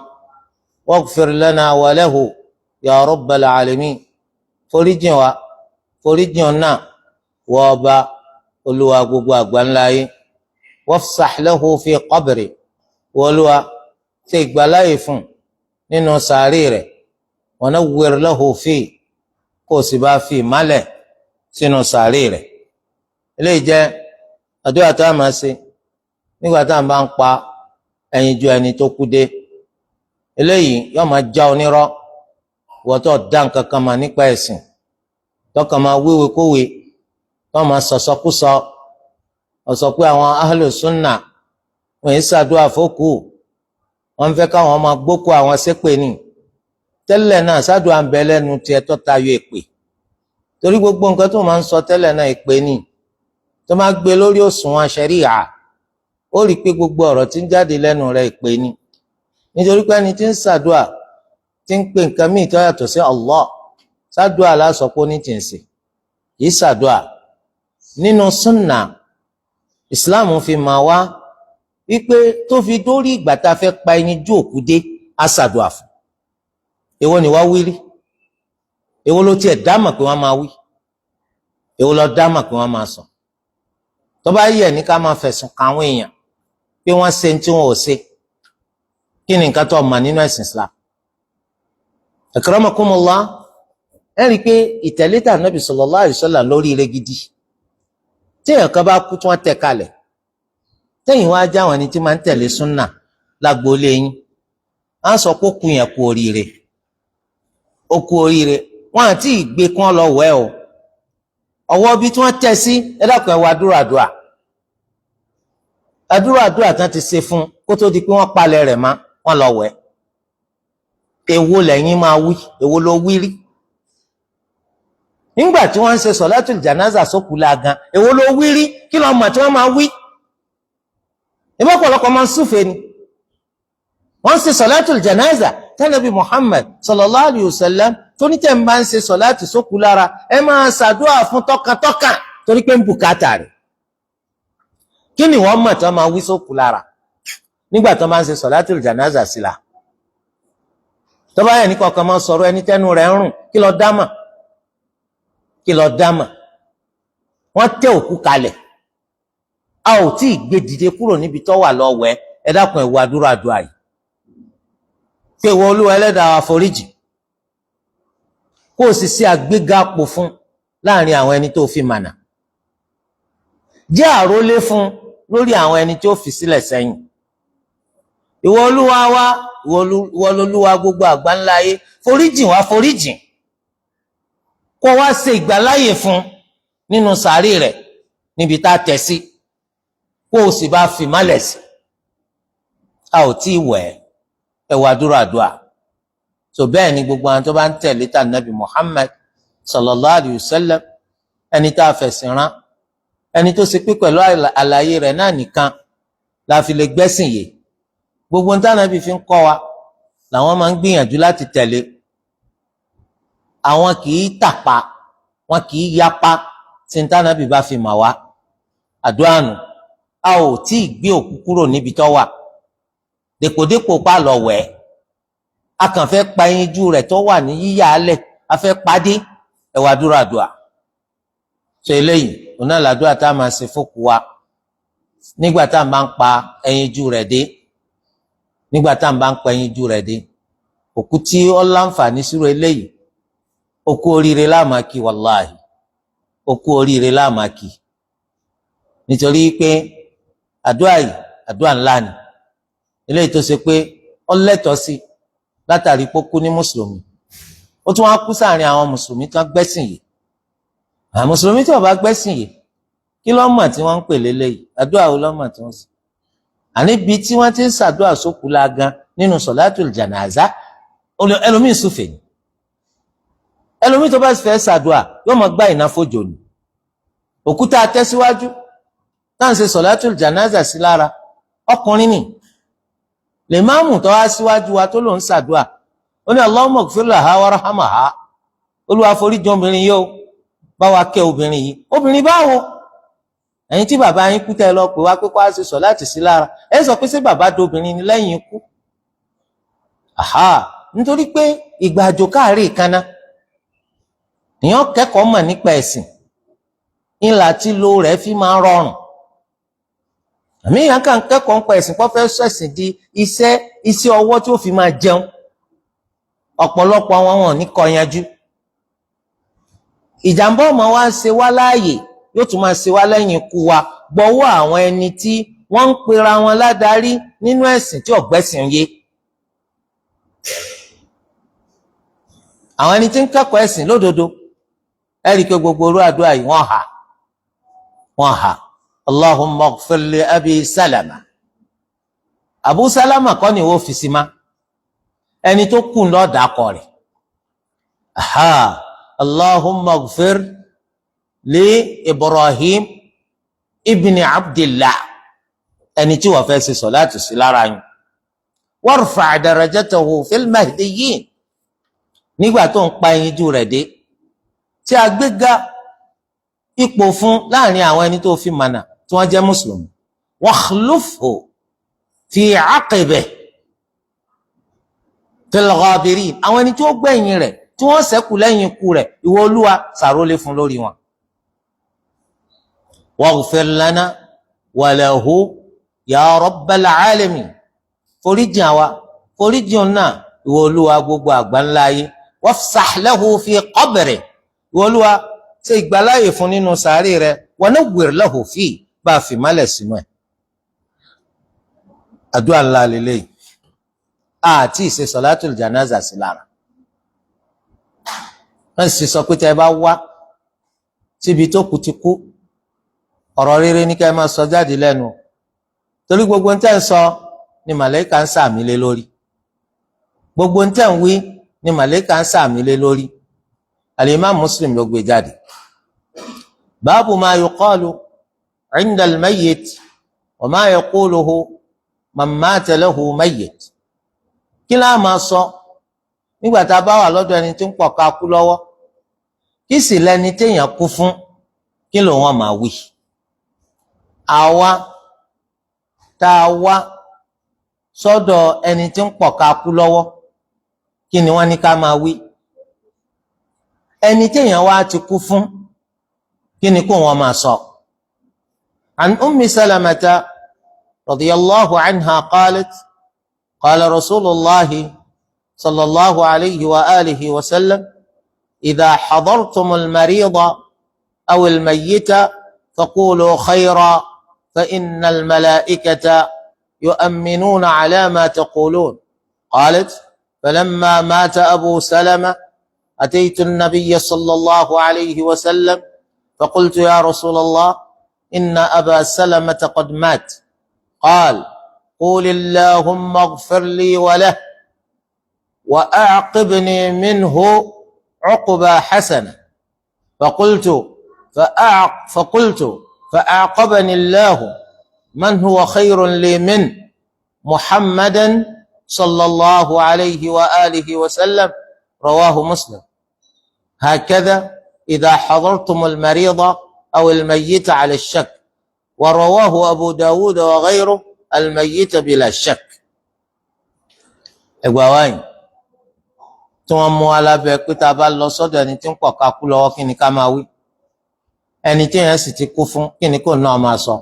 waghfir lana wa lahu ya rabbal 'alamin, foríjìn wa, foríjìn ọ̀nà wọ ọba Olúwa gbogbo àgbáńláyé. wafsah lahu fi qabri, wọ Olúwa ṣe ìgbàláyè fún nínú sàárì rẹ̀. wa nawwir lahu fi, kó o sì bá fi ìmálẹ̀ sínú sàárì rẹ̀. eléyìí jẹ́ àdúrà tá a máa ṣe nígbà tá a bá ń pa ẹyinjú ẹni tó kú dé. eléyìí yóò máa já onírọ́ wọ́tọ̀ dá nǹkan kan mà nípa ẹ̀sìn, tọ́ka máa wíwèé kówèé, tọ́ máa sọ̀sọ́kúsọ, ọ̀sọ̀ pé àwọn ahlu sunna wọ́n yìí ṣàdúrà fókù, wọ́n fẹ́ káwọn máa gbókù àwọn ṣépè ní. tẹ́lẹ̀ náà ṣàdúrà ń bẹ lẹ́nu tiẹ̀ tó tayọ èpè, torí gbogbo nǹkan tó máa ń sọ tẹ́lẹ̀ náà èpè ní. tó máa gbé lórí òṣùwọ̀n ṣẹ̀ríà, ó rí i pé gbogbo ọ̀rọ̀ tí ń jáde lẹ́nu rẹ̀ èpè ní. nítorí pé ẹni tí ń ṣàdúrà tí ń pè nǹkan míì tó yàtọ̀ sí Allah ṣàdúà lásọpọ̀ ní tìǹsì kì í ṣàdúà. Nínú súnà Islam fi máa wá wípé tó fi dórí ìgbà tá a fẹ́ pa ẹyin jú òkú dé á ṣàdúà fún. Èwo ni wá wí rí? Èwo ló tiẹ̀ dámọ̀ pé wọ́n máa wí? Èwo ló dámọ̀ pé wọ́n máa sọ? Tó bá yẹ ní ká máa fẹ̀sùn kàn àwọn èèyàn pé wọ́n ṣe tí wọn ò ṣe, kí ni nǹkan tó mọ̀ nínú ẹ̀sìn Islam? Akramakumullah, ẹ rí i pé ìtẹ̀lé tà Nábì sallallahu alaihi wasallam lórí ire gidi. Tí èèyàn kan bá kú tí wọ́n tẹ̀ kalẹ̀, tẹ́yìn wá já àwọn ẹni tí máa ń tẹ̀lé súnà lágboolé yín, á sọ pé ó kú yẹn kú oríire. Ó kú oríire. Wọ́n àti ìgbé kán lọ wẹ̀ o. Ọwọ́ bí tí wọ́n tẹ̀ sí, ẹ dákun ẹ wá àdúrà. Àdúrà tán ti ṣe fún kó tó di pé wọ́n palẹ̀ rẹ̀ mọ́, wọ́n lọ wẹ̀. Èwo lẹ́yìn máa wí? Èwo ló wí rí? Nígbà tí wọ́n ń ṣe sọ̀látùl jánásà sókú lágan, èwo ló wí rí? Kí ló mọ̀ tí wọ́n máa wí? Ìbá ọ̀pọ̀lọpọ̀ máa ń súfèé ni. Wọ́n ń ṣe sọ̀látùl jánásà tánàbí Muhammad sallallahu alayhi wa sallam tó ní tẹ́ ń bá ń ṣe sọ̀látù sókú lára, ẹ máa ṣàdúrà fún tọkàntọkàn torí pé ń bùkátà rẹ̀. Kí ni wọ́n mọ̀ tí wọ́n máa wí sókú lára nígbà tó máa ń ṣe sọ̀látùl jánásà sí la? Tó bá yẹ ní kọ̀ọ̀kan máa sọ̀rọ̀ ẹni tẹ́nu rẹ̀ ń rùn, kí ló dámà? Kí ló dámà? Wọ́n tẹ́ òkú kalẹ̀, a ò tí ì gbé dìde kúrò níbi tó wà lọ wẹ̀, ẹ dákun ẹ wo àdúrà yìí. Pé ìwọ Olúwa ẹlẹ́dàá wa foríjì, kó o sì ṣe àgbéga pò fún láàrin àwọn ẹni tó fi mànà. Jẹ́ àrólé fún lórí àwọn ẹni tó fi sílẹ̀ sẹ́yìn. Ìwọ Olúwa wa, ìwọ Olúwa gbogbo àgbáńlá ayé, foríjìn wá foríjìn. Kó wá ṣe ìgbàláyè fún nínú sàárì rẹ̀ níbi tá a tẹ̀ sí, kó o sì bá fi málẹ̀ sí. A ò tí ì wẹ̀ ẹ wá àdúrà. So bẹ́ẹ̀ ni gbogbo àwọn tó bá ń tẹ̀lé tà Nábì Muhammad sallallahu alayhi wa sallam, ẹni tá a fẹ̀sìn rán, ẹni tó ṣe pé pẹ̀lú àlàyé rẹ̀ náà nìkan la fi lè gbẹ́sìn yìí. Gbogbo nǹkan Nábì fi ń kọ́ wa làwọn máa ń gbìyànjú láti tẹ̀lé. Àwọn kì í tàpá, wọn kì í yapa tí nǹkan Nábì bá fi mà wá. Àdúrà nù. A ò tí ì gbé òkú kúrò níbi tó wà dèpòdépò pa lọ wẹ̀. A kàn fẹ́ pa ẹyinjú rẹ̀ tó wà ní yíyà alẹ̀, a fẹ́ padé, ẹ wá àdúrà. So eléyìí òun náà làdúrà tá a máa ṣe fókù wa nígbà tá a máa ń pa ẹyinjú rẹ̀ dé. Nígbà tá a máa ń pa ẹyinjú rẹ̀ dé, òkú tí ó láǹfààní sírò eléyìí, òkú oríire láàmákì, wàláhì òkú oríire láàmákì. Nítorí pé àdúrà yìí àdúrà ńlá ni, eléyìí tó ṣe pé ó lẹ́tọ̀ọ́ sí látàrí pé ó kú ní mùsùlùmí. Ó tún wá kú sáàrin àwọn mùsùlùmí tó gbẹ́sìn yìí. Àwọn mùsùlùmí tí ó bá gbẹ́sìn yìí, kí ló mọ̀ tí wọ́n ń pè léléyìí? Àdúrà wo ló mọ̀ tí wọ́n sì? Àní bí tí wọ́n ti ń ṣàdúrà sókú lágan nínú sọ̀látùl jánásà, ẹlòmíín súfèé ni. Ẹlòmíín tó bá sì fẹ́ ṣàdúrà yóò mọ̀ gbá ìnáfojò ni. Òkúta tẹ́síwájú táà ń ṣe sọ̀látùl jánásà sí lára, ọkùnrin ni. Lè máàmù tó wá síwájú wa tó lòun ṣàdúà, ó ní Allahumma ighfir laha warhamha, Olúwa foríjì obìnrin yìí ó, bá wa kẹ́ obìnrin yìí. Obìnrin báwo? Ẹ̀yin tí bàbá yín kú tẹ́ lọ pè wá pé kó á ṣe sọ̀láàtì sí lára, ẹ sọ pé ṣé bàbá dobìnrin ni lẹ́yìn ikú? Nítorí pé ìgbà àjò káàrí ìkaná, èèyàn kẹ́kọ̀ọ́ mọ̀ nípa ẹ̀sìn, ńlá tí lo rẹ̀ fi máa rọrùn. Àmì ìyàn kan kẹ́kọ̀ọ́ ń pa ẹ̀sìn kọ́ fẹ́ sẹ̀sìn di iṣẹ́ ọwọ́ tí ó fi máa jẹun. Ọ̀pọ̀lọpọ̀ àwọn wọn ní kọ́ yanjú. Ìjàmbá ọmọ wa ń ṣe wá láàyè, yóò tún máa ṣe wá lẹ́yìn ikú wa gbọ́wọ́ àwọn ẹni tí wọ́n ń pera wọn ládarí nínú ẹ̀sìn tí ọ̀gbẹ́sìn yé. Àwọn ẹni tí ń kẹ́kọ̀ọ́ ẹ̀sìn lódodo, ẹ rí i pé gbogbo orú àdúrà yìí wọ́n hà. Allahumma ighfir li Abi Salama. Abu Salama kọ́ ni wọ́n fi sí ma, ẹni tó kù lọ́ọ̀dà kọ rẹ̀. Allahumma ighfir li Ibrahim ibn Abdillah, ẹni tí wọ́n fẹ́ ṣe sọ̀láàtì sí lára yín. Warfa' darajatahu fil mahdiyyin, nígbà tó ń pa ẹyinjú rẹ̀ dé tí a gbéga ipò fún láàrin àwọn ẹni tó fi mànà tí wọ́n jẹ́ mùsùlùmí wakhlufhu fi aqibihi fil ghabirin, àwọn ẹni tí ó gbẹ̀yìn rẹ̀ tí wọ́n ṣẹ́kù lẹ́yìn ikú rẹ̀ ìwọ Olúwa ṣàrólé fún lórí wọn. waghfir lana wa lahu ya rabbal alamin, foríjìn àwa foríjìn náà ìwọ Olúwa gbogbo àgbáńlá ayé. wafsah lahu fi qabrihi, ìwọ Olúwa ṣe ìgbàláyè fún nínú sàárè rẹ̀ wa nawwir lahu fi, bá fi málẹ̀ sínú ẹ̀. àdúrà ńlá lélẹ́yìí àti ìṣe sọ̀látùl janaza sí lára. wọ́n sì sọ pé tẹ́ ẹ bá wá síbi tó kú ti kú ọ̀rọ̀ rere ní ká ẹ máa sọ jáde lẹ́nu, torí gbogbo ń tẹ́ ń sọ ni màlẹ́kà ń sàmì lé lórí, gbogbo ń tẹ́ ń wí ni màlẹ́kà ń sàmì lé lórí. al-Imam Muslim ló gbé jáde. báàbù ma yuqalu inda al-mayyit wa ma yaquluhu man mata lahu mayyit. kí láà máa sọ nígbà tá a bá wà lọ́dọ̀ ẹni tí ń pọ̀ ká kú lọ́wọ́, kí sì lẹni téèyàn kú fún, kí ló wọ́n máa wí. àwa tá a wá sọ́dọ̀ ẹni tí ń pọ̀ ká kú lọ́wọ́, kí ni wọ́n ní ká máa wí. ẹni téèyàn wá ti kú fún, kí ni kó wọ́n máa sọ. an ummi salamata radiyallahu anha qalat qala rasulullahi sallallahu alayhi wa alihi wa sallam idha hadartumul marida aw al mayyita faqulu khayra fa innal malaikata yu'minuna ala ma taqulun. qalat falamma mata abu salama ataytu an-nabiyya sallallahu alayhi wa sallam faqultu ya rasulallah inna aba salamata qad mat. qal قل اللهم اغفر لي وله وأعقبني منه عقبى حسنة. فقلت فأعقبني الله من هو خير لي منه محمدا صلى الله عليه وآله وسلم. رواه مسلم. هكذا إذا حضرتم المريض أو الميت على الشك. ورواه أبو داود وغيره الميت بلا شك. ẹgbà wáyé tí wọ́n mú alábẹ pé tá a bá lọ sọ́dọ̀ ẹni tí ń pọ̀ ká kú lọ́wọ́ kí ni ká máa wí, ẹni tí èèyàn sì ti kú fún kí ni kò náà máa sọ.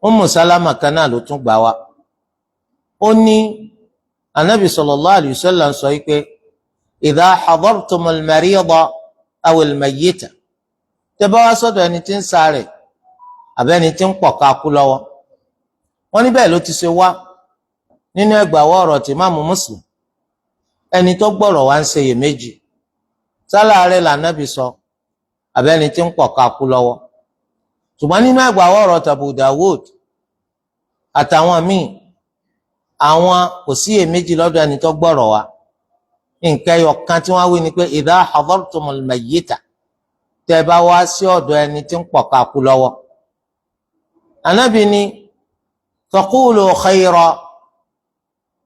Ummu Salama kan náà ló tún gbà wá. ó ní Ànábì sallallahu alayhi wa sallam sọ pé idha hadartumul marida aw al mayyita, tẹ́ bá wá sọ́dọ̀ ẹni tí ń ṣàárẹ̀ àbẹ́ni tí ń pọ̀ ká kú lọ́wọ́. wọ́n ní bẹ́ẹ̀ ló ti ṣe wá nínú ẹgbàáwọ̀ ọ̀rọ̀ tí Ìmáàmù Muslim, ẹni tó gbọ́rọ̀ wá ń ṣe iyèméjì sáláàárẹ̀ lànàbì sọ àbẹ́ni tí ń pọ̀ ká kú lọ́wọ́. ṣùgbọ́n nínú ẹgbàáwọ̀ ọ̀rọ̀ Abu Dawud àtàwọn míì, àwọn kò sí iyèméjì lọ́dọ̀ ẹni tó gbọ́rọ̀ wá. nǹkan ẹyọ kan tí wọ́n wí ni pé idha hadartumul mayyita, tẹ́ bá wá sí ọ̀dọ̀ ẹni tí ń pọ̀ ká kú lọ́wọ́. Ànábì ni faqulu khayra,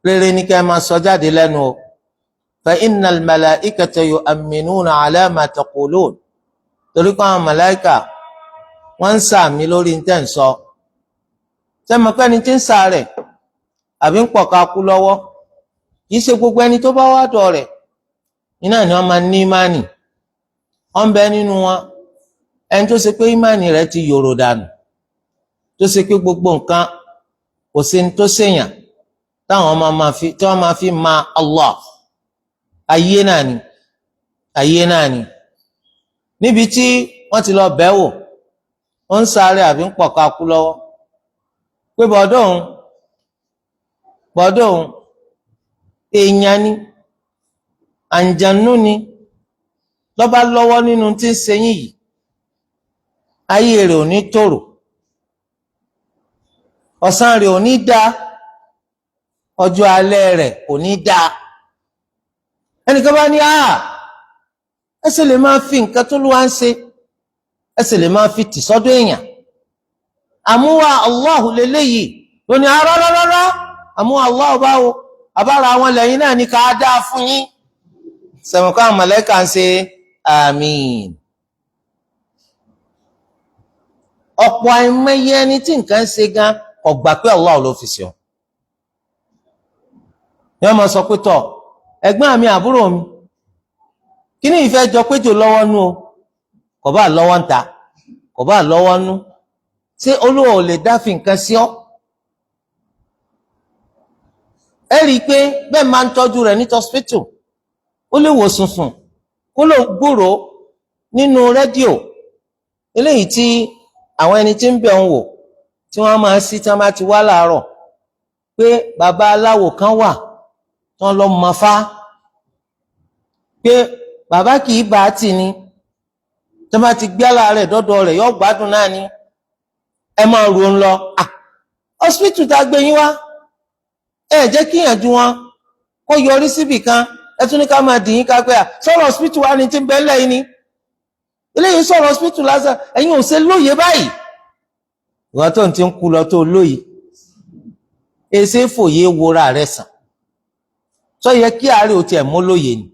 rere ní kẹ́ máa sọ jáde lẹ́nu o. fa innal malaikata yu'minuna ala ma taqulun, torí kọ́ àwọn màláìkà wọ́n ń sàmì lórí tẹ́ ń sọ. sẹ́mi pẹ́ni tí ń ṣàárẹ̀ àbí ń pọ̀ ká kú lọ́wọ́, kìí ṣe gbogbo ẹni tó bá wá dọ̀ rẹ̀ iná ni wọ́n máa ní ìmánì. wọ́n bẹ nínú wọn ẹni tó ṣe pé ìmánì rẹ̀ ti yòrò dànù, tó ṣe pé gbogbo nǹkan kò sí ní tó ṣèyàn táwọn máa fi ma Allah. ayé náà ni níbi tí wọ́n ti lọ bẹ̀ wò, ó ń sáré àbí ń pọ̀ ká kú lọ́wọ́, pé bọ́dọ̀ òun èèyàn ni àǹjànú ni lọ́ba lọ́wọ́ nínú tí ń ṣe yín yìí, ayé rẹ̀ ò ní tòrò, ọ̀sán rẹ̀ ò ní dá, ọjọ́ alẹ́ rẹ̀ kò ní dá. ẹnìkan bá ní ẹsẹ̀ lè máa fi nǹkan tó lówá ń ṣe, ẹsẹ̀ lè máa fi tì sọ́dọ̀ èèyàn. àmúwá Allahu lélẹ́yìí ló ní rárá, àmúwá Allahu báwo, àbára àwọn lẹ́yìn náà ní ká dá fún yín. sẹ̀mọ̀kọ́ àwọn màláíkà ń ṣe àmín. ọ̀pọ̀ àìmọye ẹni tí nǹkan ń ṣe gan kò gbà pé Allah ló fi ṣe ọ́. ni wọ́n máa sọ pé tọ̀ ẹ̀gbọ́n mi àbúrò mi kí ni ìfẹ́ jọ péjò lọ́wọ́ nú o kò bá lọ́wọ́ ń ta kò bá lọ́wọ́ nú ṣé Olúwa ò lè dá fi nǹkan sí ọ́. ẹ rí i pé bẹ́ẹ̀ máa ń tọ́jú rẹ̀ ní hospital ó lè wò sùnsùn kó ló gbúrò nínú rédíò eléyìí tí àwọn ẹni tí ń bẹ̀ ń wò tí wọ́n máa sí tí wọ́n bá ti wá láàárọ̀ pé bàbá aláwo kan wà tán lọ mọ fá pé bàbá kì í bá a tì ní tí wọ́n bá ti gbé aláàárẹ̀ dọ́dọ̀ rẹ̀ yóò gbádùn náà ni ẹ máa ro ń lọ hospital tá a gbé yín wá ẹ jẹ́ kíyànjú wọn kó yọrí síbì kan ẹ tún ní ká máa dìyín ká pé sọ̀rọ̀ hospital wa ni tí ń bẹ lẹ́yìn ni eléyìí sọ̀rọ̀ hospital lásán ẹ̀yin ò ṣe lóye báyìí ìwọ́n tó ń ti ń kú lọ tó lóye èsè fòye wora rẹ̀ sàn tó yẹ kí àárẹ̀ ò tiẹ̀ mú lóye ni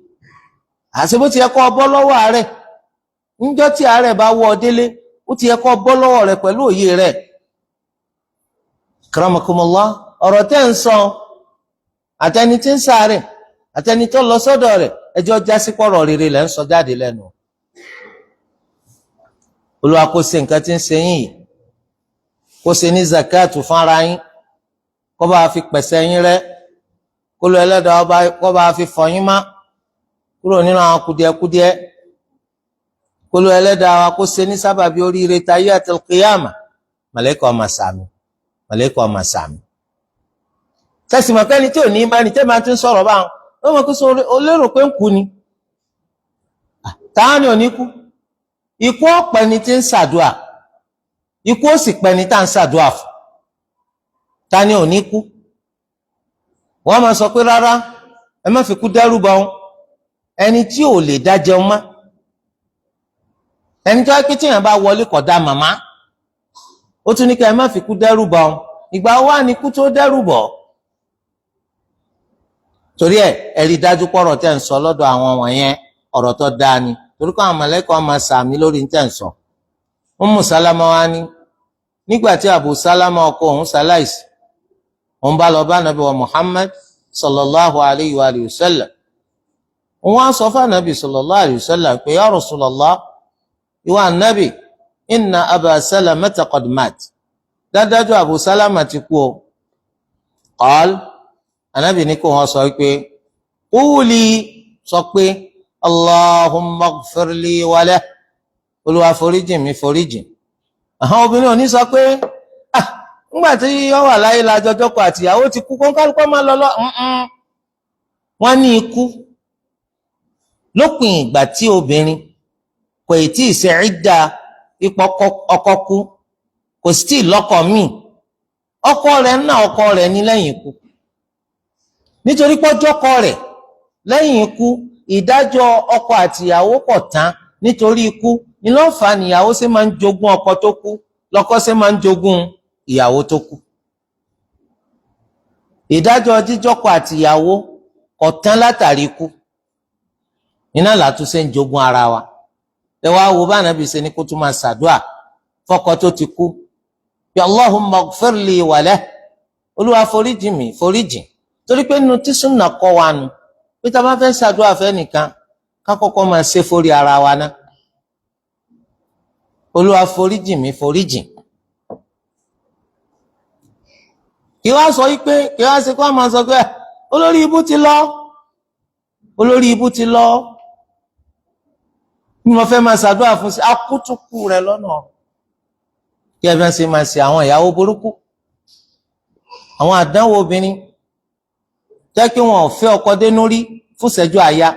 àṣẹ bó ti yẹ kó bọ́ lọ́wọ́ àárẹ̀ níjọ́ tí àárẹ̀ bá wọ́ ọ délé ó ti yẹ kó bọ́ lọ́wọ́ rẹ̀ pẹ̀lú òye rẹ̀. Karamakumullah ọ̀rọ̀ tẹ́ ń sọ àtẹni tí ń ṣàárẹ̀ àtẹni tó lọ sọ́dọ̀ rẹ̀ ẹjọ́ jásí pọ̀rọ̀ rere lẹ́ ń sọ jáde lẹ́nu. Olúwa kó ṣe nǹkan tí ń ṣe yín yìí kó ṣe ní zakatu fún ara yín kó bá fi pẹ̀sẹ̀ yín rẹ́ kó lọ ẹlẹ́dàá kó bá fi fọ̀ yín má kúrò nínú àwọn kùdìẹ̀kùdìẹ̀ kó lọ ẹlẹ́dàá kó ṣe ní sábàbí oríire tayé àti kíyàmà màlẹ́kà ọmọ sàmì màlẹ́kà ọmọ sàmì. sẹ́sì mọ̀ pẹ́ni tí ò ní ìmánì tẹ́ máa ti ń sọ̀rọ̀ báwọn ó mọ̀ kó sọ olérò pé ń kú ni táwọn ni ò ní kú ikú ọ̀pẹ ni tí ń ṣàdúà ikú ó sì pẹ́ ni tá à ń ṣàdúà fún ta ni ò ní kú wọ́n máa sọ pé rárá ẹ má fi kú dẹ́rù bá wọn ẹni tí ò lè dá jẹun mọ́ ẹni tó kí tíyàn bá wọlé kọ̀ dá màmá ó tún ní kí ẹ má fi kú dẹ́rù bá wọn ìgbà wà ní kú tó dẹ́rù bọ̀ torí ẹ rí dájú pọ̀rọ̀ tẹ́ ń sọ lọ́dọ̀ àwọn wọ̀nyẹn ọ̀rọ̀ tó dáa ni torí kọ́ àwọn mọ̀lẹ́kọ̀ máa sàmì lórí tẹ́ ń sọ. Ummu Salama wa ní nígbà tí Abu Salama ọkọ òun ṣaláìsí òun bá lọ bá nàbí wa Muhammad sallallahu alayhi wa sallam òun á sọ fún nàbí sallallahu alayhi wa sallam pé ya Rasulullah ìwà nàbí inna Aba Salamata qad mat dájú Abu Salama ti kú o. Qal Ànábì ní kó wọn sọ pé quli sọ pé Allahumma ighfirli wa lahu Olúwa foríjìn mi foríjìn. Àwọn obìnrin ò ní sọ pé nígbà tí ó wà láyé lájọjọ́ kọ àtìyàwó ti kú kọ́ńkálùkọ́ máa lọ lọ wọ́n ní ikú lópin ìgbà tí obìnrin kò tí ì ṣe ìdá ipò ọkọ kú kò sì tí ì lọ́kọ míì ọkọ rẹ̀ náà ọkọ rẹ̀ ní lẹ́yìn ikú nítorí pọ́jọ́kọ rẹ̀ lẹ́yìn ikú ìdájọ́ ọkọ àtìyàwó pọ̀ tán nítorí ikú ni ló fà á níyàwó ṣe máa ń jogún ọkọ tó kú lọ́kọ ṣe máa ń jogún ìyàwó tó kú. Ìdájọ́ jíjọ́kọ àtìyàwó kò tán látàrí ikú iná làtúnṣe ń jogún ara wa. Ẹ wá wo bá Ànábì ṣe ní kó tún máa ṣàdúà fọ́kọ tó ti kú bí Allahumma ighfirli wa lahu Olúwa foríjìn mi foríjìn torí pé nínú tí súnà kọ́ wa nu pé tá a bá fẹ́ ṣàdúà fẹ́ nìkan ká kọ́kọ́ máa ṣe forí ara wa ná. Olúwa foríjìn mi foríjìn kí wá sọ wípé kí wá ṣe kó a máa sọ pé olórí ibú ti lọ olórí ibú ti lọ bí mo fẹ́ máa ṣàdúrà fún sí akútùkù rẹ lọ́nà kí ẹ fẹ́ ṣe máa ṣe àwọn ìyàwó burúkú àwọn àdánwò obìnrin jẹ́ kí wọn ò fẹ́ ọkọ dénú rí fún ìṣẹ́jú àyà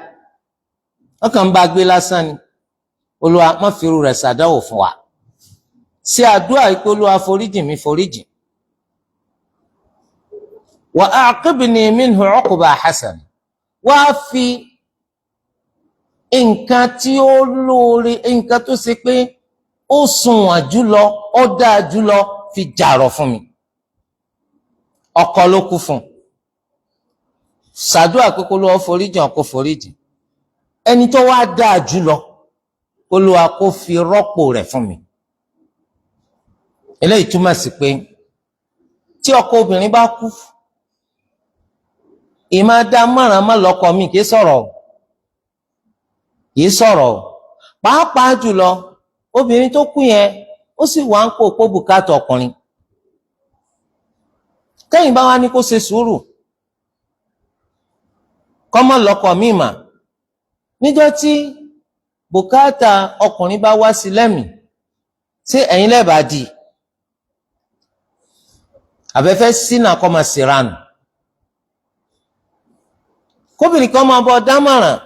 wọ́n kàn ń bá gbé lásán ni. Olúwa má fi irú rẹ̀ ṣàdánwò fún wa ṣe àdúrà pé Olúwa foríjìn mi foríjìn wa a'qibni minhu 'uqba hasan wá fi nǹkan tí ó lóore nǹkan tó ṣe pé ó sunwọ̀n jùlọ ó dáa jùlọ fi jàrọ̀ fún mi. Ọkọ ló kú fún ṣàdúrà pé kó Olúwa foríjìn ọkọ foríjìn ẹni tó wá dáa jùlọ Olúwa kó fi rọ́pò rẹ̀ fún mi. Eléyìí túmọ̀ sí pé tí ọkọ obìnrin bá kú, ìmá dá mọ̀ràn má lọ́kọ mi kìí sọ̀rọ̀ pàápàá jùlọ obìnrin tó kú yẹn ó sì wà ń pò bùkátà ọkùnrin. Tẹ́yìn bá wá ní kó ṣe sùúrù kọ́mọ lọ́kọ mi mà, níjọ́ tí bùkátà ọkùnrin bá wá sí lẹ́mìí, ṣé ẹ̀yin lẹ́bàá di àbẹ́fẹ́ sínú àkọ́mọ síranù? Kóbìnrin kan máa bọ́ dámọ̀ràn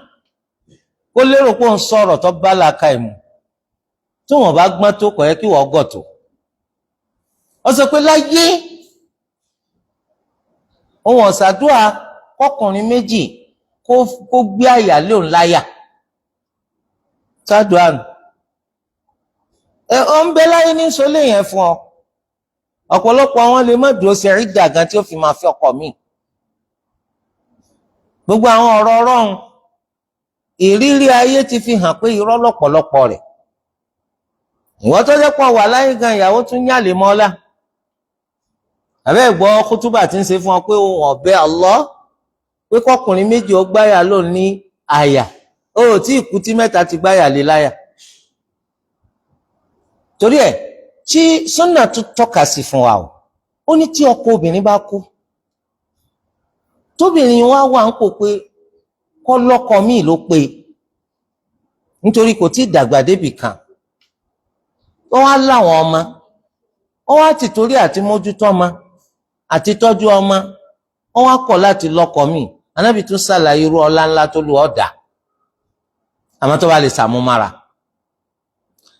kó lérò pé òun sọ̀rọ̀ tó bá làákà ìmú, tó wọ́n bá gbọ́n tó kọ̀ yẹ kí wọ́n gọ̀ tó. Ó sọ pé láyé òun ọ̀sàdúà kọkùnrin méjì kó gbé àyà lé òun láyà. Sádùá nù. Ọ ń bẹ láyé ní sọlé yẹn fún ọ. Ọ̀pọ̀lọpọ̀ àwọn lè má dúró sí ẹ̀rídà gan tí ó fi máa fi ọkọ mi. Gbogbo àwọn ọ̀rọ̀ ọlọ́run ìrírí ayé ti fi hàn pé irọ́ lọ́pọ̀lọpọ̀ rẹ̀. Ìwọ́n tó jẹ́ pọ̀ wà láyé gan ìyàwó tún yàlè mọ́lá. Àbẹ́ ìgbọ́ kútúbà tí ń ṣe fún ọ pé ohun ọ̀bẹ Allah pé kọkùnrin méjì ó gbáyà ló ní àyà, ó tí ìkú tí mẹ́ta ti gbáyà lé láyà. Torí ẹ̀ tí súnà tún tọ́ka sí fún wa ó ní tí ọkọ obìnrin bá kú, tóbìnrin wá wà ń kó pé kọ́ lọ́kọ míì ló pé nítorí kò tí dàgbà débì kan, ó wá láwọn ọmọ, ó wá ti torí àti mójútó ọmọ àti tọ́jú ọmọ, ó wá kọ̀ láti lọ́kọ míì. Ànábì tún ṣàlàyé irú ọlá ńlá tó lu ọ̀dà, àmọ́ tó bá lè sàmúmára.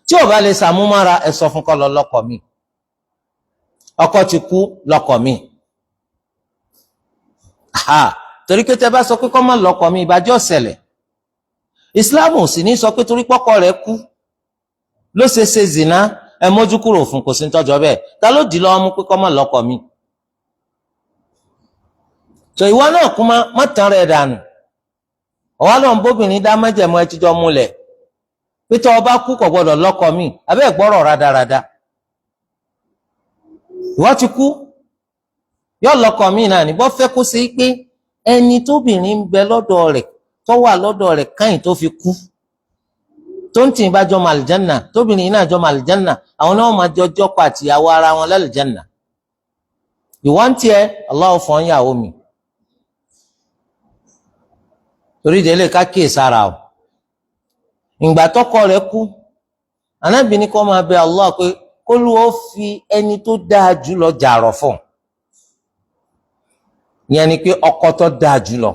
Tí ò bá lè sàmúmára, ẹ sọ fún kó lọ lọ́kọ míì. Ọkọ ti kú, lọ́kọ míì. Torí pé tẹ́ bá sọ pé kó má lọ́kọ míì, ìbàjẹ́ ó ṣẹlẹ̀. Islam ò sì ní sọ pé torí pọ́kọ rẹ̀ kú ló ṣe zìnà, ẹ mójú kúrò fún, kò sí ń tọ́jọ́ bẹ́ẹ̀. Ta ló dì lọ́wọ́ mú pé kó má lọ́kọ míì? So ìwọ náà kú má tán rẹ̀ dànù. Ọwọ́ náà ń bóbìnrin dá májẹ̀mú ẹ tíjọ́ múlẹ̀ pé tọ́ ọba kú kò gbọdọ̀ lọ́kọ míì, abẹ́ ìgbọ́rọ̀ rádaràda. Ìwọ ti kú, yóò lọ́kọ míì náà ní bọ́ fẹ́ kó ṣe pé ẹni tóbìnrin ń bẹ lọ́dọ̀ rẹ̀ tó wà lọ́dọ̀ rẹ̀ káyìn tó fi kú, tó ń tì bá jọ màlìjánà, tóbìnrin náà jọ màlìjánà, àwọn náà máa jọjọ́ pa àtìyàwó ara wọn lálìjánà. Ìwọ ń tiẹ̀ Allah fọ́n yàwó mi. Torí délé ká kíyè sára o. Ìgbà tọ́kọ rẹ̀ kú, Ànábì ní kó máa bẹ Allah pé k'Olúwa ó fi ẹni tó dáa jù lọ jàrọ̀ fún. Ìyẹn ni pé ọkọ tó dáa jù lọ.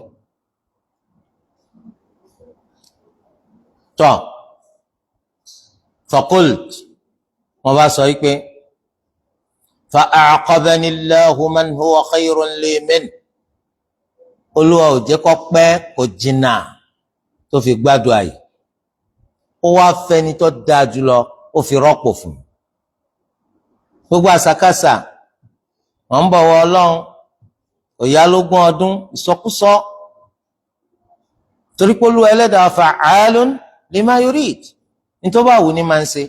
Tọ́ faqult, wọ́n bá sọ wípé fa'aqabani Allahu man huwa khayrun li min. Olúwa ò jẹ́ kó pẹ́ kó jìnnà tó fi gbádùn àyè, ó wá fẹ́ni tó dáa jùlọ ó fi rọ́pò fún. Gbogbo àsàkásà wọ́n ń bọ̀wọ̀ Ọlọ́run òyálógún ọdún ìsọkúsọ, torí pé Olúwa Ẹlẹ́dàá fa'alun lima yurid, ní tó bá wù ní máa ń ṣe.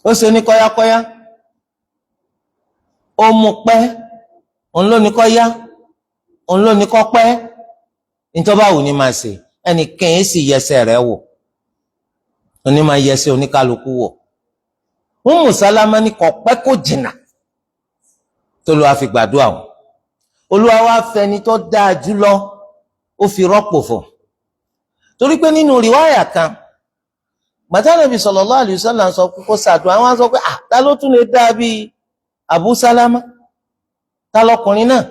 Ó ṣe ní kọ́yákọ́yá, ó mú pẹ́, òun ló ní kọ́yá, òun ló ní kọ́ pẹ́, ní tó bá wù ní máa ṣe. Ẹnìkan yìí sì yẹsẹ̀ rẹ̀ wò, òní máa yẹsẹ̀ oníkálukú wò. Ummu Salama ní kò pẹ́ kó jìnnà tó lọ́wọ́ fi gbàdúrà wọn. Olúwa wá fẹ́ni tó dáa jùlọ ó fi rọ́pò fún. Torí pé nínú rìwáyà kan, gbàtà Nàbí sallallahu alaihi wasallam sọ pé kó ṣàdúrà, àwọn sọ pé ta ló tún lè dáa bí Abu Salama? Ta lọkùnrin náà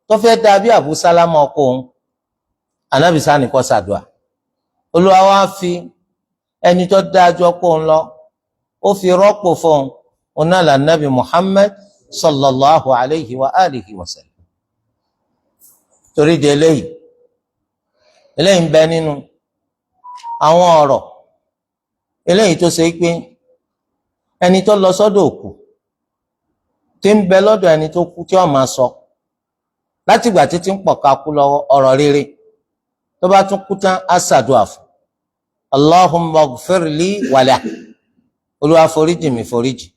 tó fẹ́ dáa bí Abu Salama ọkọ òun? Ànábì sáà ní kó ṣàdúrà. Olúwa wá fi ẹni tó dáa jù ọkọ òun lọ ó fi rọ́pò fún òun náà l'Ànábì Muhammad sallallahu alaihi wa alihi wa sallam. Torí di eléyìí ń bẹ nínú àwọn ọ̀rọ̀ eléyìí tó ṣe pé ẹni tó lọ sọ́dọ̀ òkú tí ń bẹ lọ́dọ̀ ẹni tó kú tí ó máa sọ látìgbà títí ń pọ̀ ká kú lọ́wọ́ ọ̀rọ̀ rere. tó bá tún kú tán á ṣàdúà fún Allahumma ighfir li wa lahu, Olúwa foríjì mi foríjì.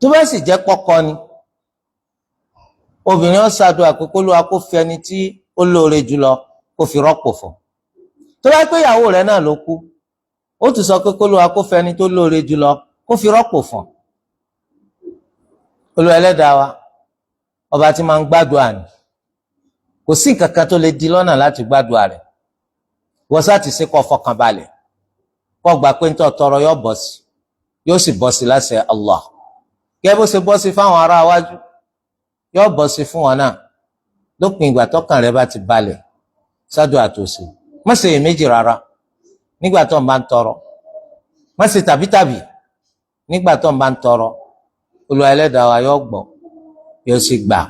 tó bá sì jẹ́ pọ́kọ ni obìnrin ó ṣàdúà pé k'Olúwa kó fi ẹni tí ó lóore jùlọ kó fi rọ́pò fún. tó bá pé ìyàwó rẹ̀ náà ló kú ó tún sọ pé k'Olúwa kó fi ẹni tó lóore jùlọ kó fi rọ́pò fún. Olúwa Ẹlẹ́dàá wa ọba tí máa ń gbàdúrà ni, kò sí nǹkan kan tó lè di lọ́nà láti gbàdúrà rẹ̀. wọ́n sá ti ṣe kó fọkàn balẹ̀ kó gbà pé nítorí tọrọ yóò bọ́ sí, yóò sì bọ́ sí láṣẹ Allah. gẹ́gẹ́ bó ṣe bọ́ sí fáwọn ará iwájú yóò bọ́ sí fún wọn náà lópin ìgbà tọ́kàn rẹ̀ bá ti balẹ̀ sádùá tó ṣe. má ṣe iyèméjì rárá nígbà tó ń bá ń tọrọ, má ṣe tàbítàbí nígbà tó ń bá ń tọrọ. Olúwa Ẹlẹ́dàá wa yóò gbọ́ yóò sì gbà.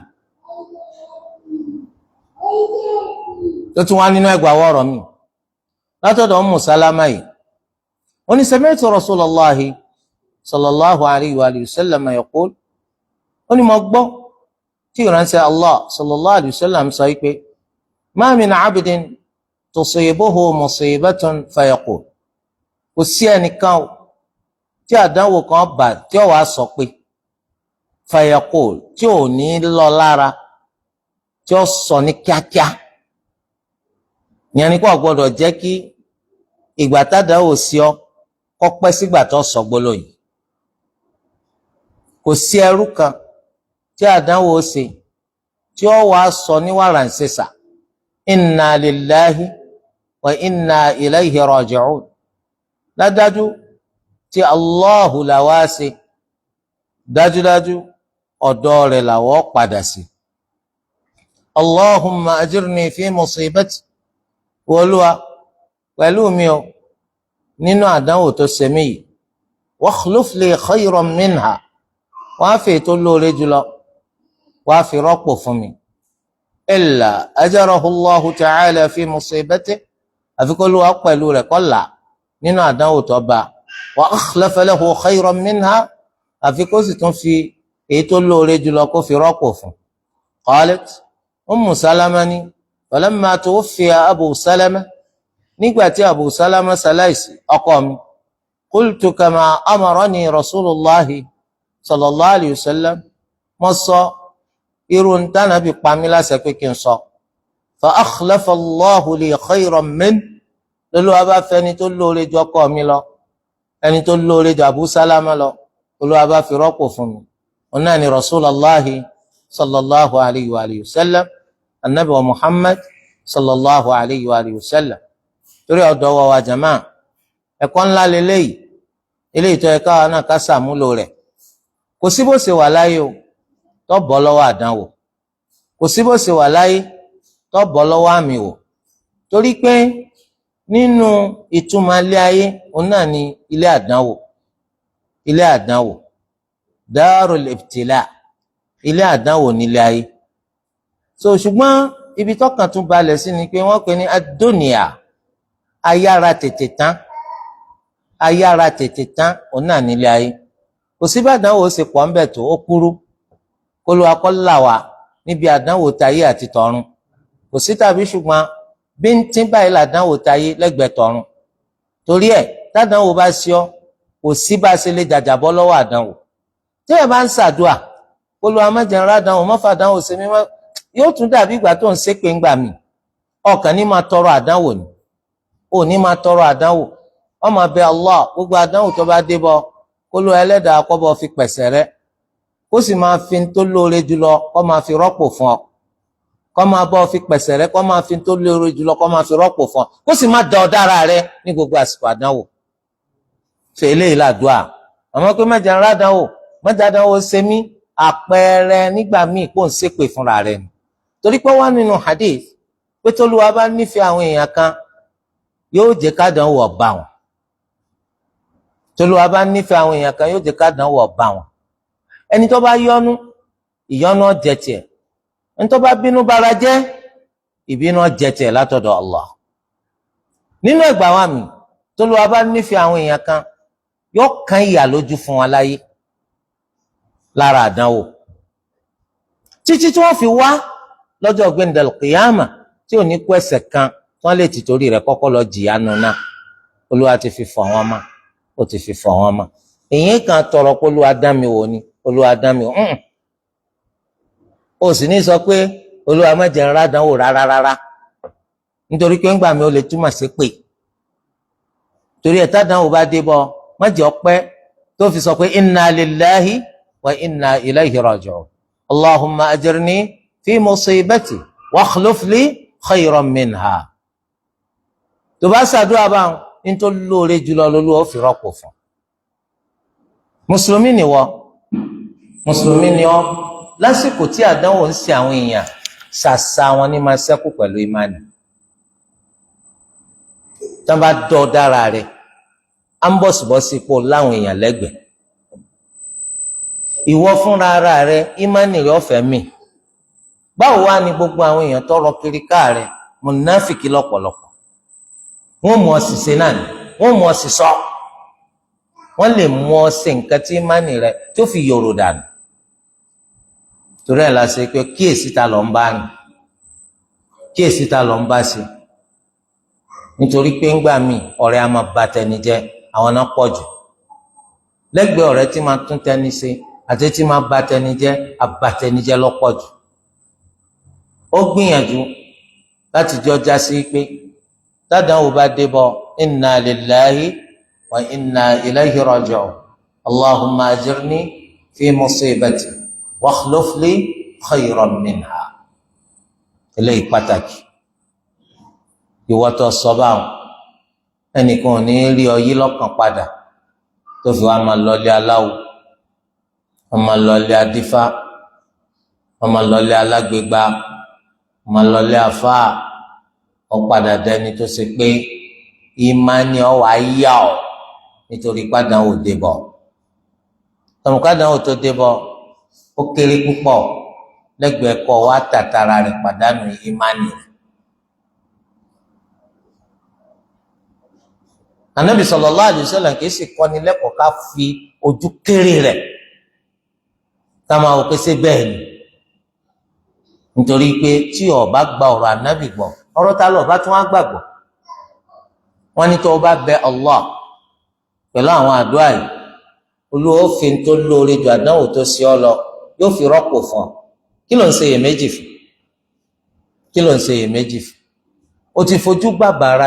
tó tún wá nínú ẹgbàá wọ́ọ̀rọ̀ mi látọ̀dọ̀ Ummu Salama yìí, ó ní sami'tu Rasulullahi sallallahu alayhi wa sallam yaqul, ó ní mo gbọ́ tí ìránṣẹ́ Allah sallallahu alayhi wa sallam sọ pé ma min abdin tusibuhu musibatun fayaqul, kò sí ẹnìkan tí àdánwò kan bá tí ó wàá sọ pé fayaqul tí ò ní lọ lára tí ó sọ ní kíákíá. ìyẹn ni kò gbọdọ̀ jẹ́ kí ìgbà tádàáwò sí ọ kó pẹ́ sígbà tó sọ gbólóhùn yìí. kò sí ẹrú kan tí àdánwò ṣe tí ó wàá sọ ní wàràǹṣeṣà inna lillahi wa inna ilayhi raji'un, ládájú tí Allahu làwá ṣe, dájúdájú ọ̀dọ̀ rẹ̀ làwọ́ padà sí. Allahumma ajirni fi musibati, Olúwa pẹ̀lú mi o nínú àdánwò tó ṣe mí yìí, wakhluf li khayran minha, wàá fi tó lóore jùlọ wàá fi rọ́pò fún mi. illa ajarahu Allahu ta'ala fi musibati, àfi kó Olúwa pẹ̀lú rẹ̀ kó là nínú àdánwò tó bá, wa akhlafa lahu khayran minha, àfi kó sì tún fi èyí tó lóore jùlọ kó fi rọ́pò fún. qalat Ummu Salama ni falamma tuwuffiya Abu Salama, nígbàtí Abu Salama ṣaláìsí ọkọ mi, qultu kama amarani Rasulullahi sallallahu alayhi wa sallam, mo sọ irú ntánàbí pàmí láṣẹ pé kí n sọ. fa akhlafa Allahu li khayran min, lọ́lọ́wọ́ bá fẹ́ni tó lóore jù ọkọ mi lọ, ẹni tó lóore jù Abu Salama lọ, Olúwa bá fi rọ́pò fún mi. òun náà ni Rasulullahi sallallahu alayhi wa sallam, anabi wa Muhammad sallallahu alayhi wa sallam. torí ọ̀dọ̀ wa jama, ẹ̀kọ́ ńlá lélẹ́yìí, eléyìí tó yẹ káwa náà ká ṣàmúlò rẹ̀. kò sí bó ṣe wà láyé o tó bọ́ lọ́wọ́ àdánwò, kò sí bó ṣe wà láyé tó bọ́ lọ́wọ́ àmì wò, torí pé nínú ìtumọ̀ ilé ayé òun náà ni ilé àdánwò, ilé àdánwò, darul ibtila, ilé àdánwò nílé ayé. so ṣùgbọ́n ibi tọ́kàn tún balẹ̀ sí ni pé wọ́n pè ní ad-dunya, ayára tètè tán, ayára tètè tán òun náà nílé ayé. kò sí bí àdánwò ṣe pọ̀ ń bẹ̀ tó ó kúrú, kó ló akọ́là wà níbi àdánwò tayé àti tọ̀run. kò sí tàbí ṣùgbọ́n bíntín báyìí làdánwò tayé lẹ́gbẹ̀ẹ́ tọ̀run. torí ẹ̀ tádánwò bá ṣe ọ́, kò sí bá ṣe lè jàjàbọ́ lọ́wọ́ àdánwò. tí ẹ bá ń ṣàdúà kó ló amájẹ̀nrán àdánwò mọ́fà àdánwò ṣe mímọ́, yóò tún dàbí ìgbà tó ń ṣépè ńgbà mí. ọkàn ní máa tọrọ àdánwò ni, ò ní máa tọrọ àdánwò. ó máa bẹ Allah gbogbo àdánwò tó bá dé bọ́ kó ló Ẹlẹ́dàá kó bọ́ fi pẹ̀sẹ̀ rẹ́, kó sì máa fi tó lóore jùlọ kó máa fi rọ́pò fún ọ, kó máa bọ́ fi pẹ̀sẹ̀ rẹ́ kó máa fi tó lóore jùlọ kó máa fi rọ́pò fún ọ, kó sì máa dán ọ dára rẹ ní gbogbo àsìkò àdánwò. ṣe eléyìí làdúà. àmọ́ pé mẹ́jọ ńlá àdánwò, mẹ́jọ àdánwò ṣe mí, àpẹẹrẹ nígbà míì kó ń ṣépè fúnra rẹ̀ ni. torí pé wọ́n nínú hadith pé t'Olúwa bá nífẹ̀ẹ́ àwọn èèyàn kan yóò jẹ́ kádánwò ọ̀bá wọn. t'Olúwa bá nífẹ̀ẹ́ àwọn èèyàn kan yóò jẹ́ kádánwò ọ̀bá wọn. ẹni tó bá yọ́nú, ìyọ́nú ó jẹ́ tiẹ̀. ẹni tó bá bínú bara jẹ́, ìbínú ó jẹ́ tiẹ̀ látọ̀dọ̀ Allah. nínú ẹgbàá wa mi, t'Olúwa bá nífẹ̀ẹ́ àwọn èèyàn kan yóò kán ìyà lójú fún wọn láyé lára àdánwò, títí tí wọ́n fi wá lọ́jọ́ gbẹ̀ndẹ̀l qiyama tí ò ní kú ẹ̀ṣẹ̀ kan tí wọ́n lè ti torí rẹ̀ kọ́kọ́ lọ jìyà nù náà Olúwa ti fi fọ̀ wọ́n mọ́ ó ti fi fọ̀ wọ́n mọ́ èyí kan tọrọ pé Olúwa dá mi wò ni Olúwa dá mi wò ó sì ní sọ pé Olúwa má jẹ́ n rádánwò rárá nítorí pé ńgbà mi ò lè túmọ̀ sí pé torí ẹ̀ tádánwò bá dé bọ́ má jẹ́ ọpẹ́ tó fi sọ pé inna lillahi wa inna ilayhi raji'un Allahumma ajirni fi musibati wa akhlif li khayran minha tó bá ṣàdúrà báwọn ní tó lóore jùlọ lólú ó fi rọ́pò fún mùsùlùmí ni wọ́ mùsùlùmí ni ọ́ lásìkò tí àdánwò ń ṣe àwọn èèyàn ṣàṣà wọn ní máa ṣẹ́kù pẹ̀lú ìmánì tí wọ́n bá dọ́ dára rẹ̀ á ń bọ̀sibọ́sí ipò láwọn èèyàn lẹ́gbẹ̀ẹ́ ìwọ fúnra ara rẹ̀ ìmánì rẹ̀ ọ̀fẹ́ mi báwo wá ní gbogbo àwọn èèyàn tọrọ kiri káà rẹ̀ mùnáfìkì lọ́pọ̀lọpọ̀ wọ́n mú ọ sì ṣe náà ni wọ́n mú ọ sì sọ wọ́n lè mú ọ ṣe nǹkan tí ìmánì rẹ̀ tó fi yòrò dànù torí ẹ̀ la ṣe pé kíyèsí ta lọ ń bá ní kíyèsí ta lọ ń bá ṣe nítorí pé ńgbà míì ọ̀rẹ́ a máa bà tẹni jẹ́ àwọn náà pọ̀ jù lẹ́gbẹ̀ẹ́ ọ̀rẹ́ tí máa tún tẹni ṣe àti tí máa bà tẹni jẹ́ àbàtẹnijẹ́ lọ́pọ̀ jù ó gbìyànjú láti jọ já sí pé tádàáwò bá débọ̀ inna lillahi wa inna ilayhi raji'un Allahumma ajirni fi musibati wa akhlif li khayran minha eléyìí pàtàkì ìwọ́tọ̀ sọ́bàá ẹnìkan ò ní rí ọyí lọ́kàn padà tó fi wá máa lọlé aláwo ọmọ lọlé adífá ọmọ lọlé alágbègbà ọmọ lọlé afáà ọ̀padà dẹni tó ṣe pé ìmánì ọwọ́ ayá ọ nítorí pàdánwò débọ̀ tọmọkádánwò tó débọ̀ ó kéré púpọ̀ lẹ́gbẹ̀ẹ́ kọ́ wá tàtàrà rẹ̀ pàdánù ìmánì rẹ̀. Ànábì sallallahu alaihi wasallam kìí sì kọ́ni lẹ́kọ̀ọ́ ká fi ojú kéré rẹ̀ ká máa wò pé ṣé bẹ́ẹ̀ ni nítorí pé tí o bá gba ọ̀rọ̀ ànábì gbọ́ ọ̀rọ̀ ta ló bá tún wá gbàgbọ́ wọ́n ní tó o bá bẹ Allah pẹ̀lú àwọn àdúrà yìí Olúwa ó fi tó lóore ju àdánwò tó sí ọ lọ yóò fi rọ́pò fún ọ kí ló ń ṣe iyèméjì fún kí ló ń ṣe iyèméjì fún o ti fojú gbàbàrà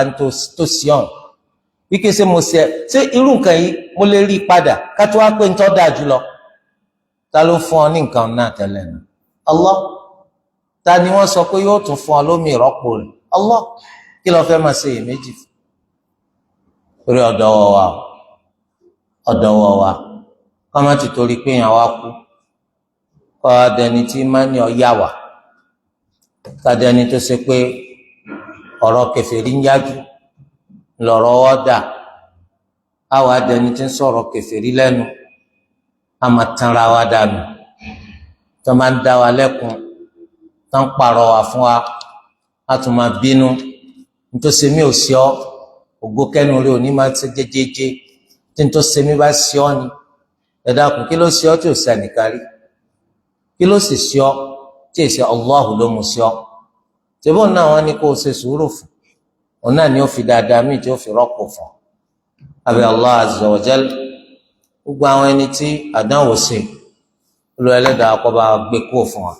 tó sí ọ̀hún wíkẹ́ ṣe mo ṣe irú nǹkan yìí mo lè rí padà ká tó wá pé ń tọ́ dáa jùlọ ta ló fún ọ ní nǹkan náà tẹ́lẹ̀ náà Allah ta ni wọ́n sọ pé yóò tún fún ọ lómi ìrọ́pò rẹ̀ Allah kí ló fẹ́ máa ṣe iyèméjì fún torí ọ̀dọ́wọ́ wa kọ́ má ti torí pé èèyàn wá kú kọ́ adẹni tí máa ní ọ yá wà kádẹni tó ṣe pé ọ̀rọ̀ kèfèrí ń yájú lọ̀rọ̀ ọ̀dà àwọn adẹni tí ń sọ̀rọ̀ kèfèrí lẹ́nu a máa tanra wa dànù tó máa ń dá wa lẹ́kun tó ń pààrọ̀ wà fún wa a tún máa bínú nítòsí mi ò sí ọ ògbó kẹ́nu rí òní máa ṣe jẹ́jẹ́jẹ́ tí nítòsí mi bá sí ọ ni ẹ dákun kí ló sí ọ tí ò sí ẹnìkan rí kí ló sì sí ọ tí èsì Allahu ló mú sí ọ ṣùgbọ́n náà wọ́n ní kó o ṣe sùúrù fún òun náà ni ó fi dáadáa míì tí ó fi rọ́pò fún abẹ́ Allah azza wa jal gbogbo àwọn ẹni tí àdánwò sí Olúwa Ẹlẹ́dàá kó bá gbé kó fún wa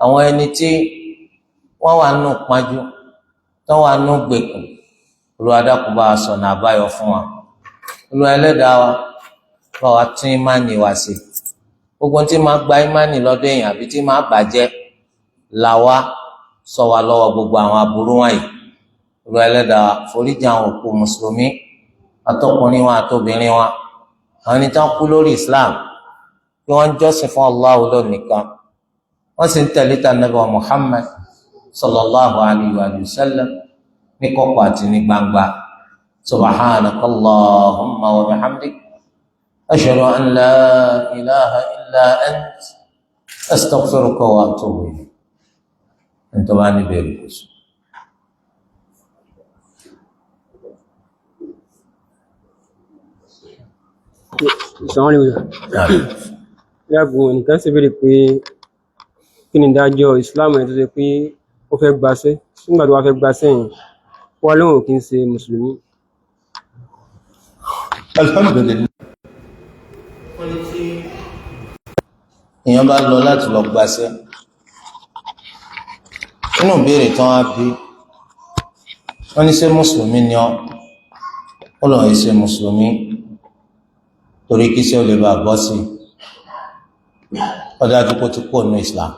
àwọn ẹni tí wọ́n wà nù pọ́njú tó wà nù gbèkùn Olúwa dákun bá ṣọ̀nà àbáyọ fún wa Olúwa Ẹlẹ́dàá wa bá wa tún ìmánì wa sí gbogbo tí máa gba ìmánì lọ́dọ̀ èèyàn àbí tí máa bàjẹ́ là wá ṣọ́ wa lọ́wọ́ gbogbo àwọn aburú wọ̀nyí Olúwa Ẹlẹ́dàá foríjì àwọn òkú mùsùlùmí àtọkùnrin wọn àtobìnrin wọn àwọn ẹni tí wọ́n kú lórí Islam kí wọ́n jọ́sìn fún Allah nìkan wọ́n sì ń tẹ̀lé ta Ànábì wa Muhammad sallallahu alayhi wa sallam ní kọ̀kọ̀ àti ní gbangba subhanaka Allahumma wa bihamdik ashhadu an la ilaha illa ant astaghfiruka wa atubu ilayk ẹni tó bá ní bẹ̀rù kò sí. Yàgò nìkan sì béèrè pé kí ni ìdájọ́ ìsìláàmù ẹ̀ tó ṣe pé ó fẹ́ gbaṣẹ́ nígbà tó wá fẹ́ gbaṣẹ́ yẹn wá lóhùn kí n ṣe mùsùlùmí. alhamdulillah wọ́n ní tí èèyàn bá lọ láti lọ gbaṣẹ́ nínú ìbéèrè tán á bí wọ́n ní ṣé mùsùlùmí ni ọ́ ó lọ ṣe mùsùlùmí torí kí ṣé ó lè bá bọ́ sí ó dájú kó ti kó nínú Islam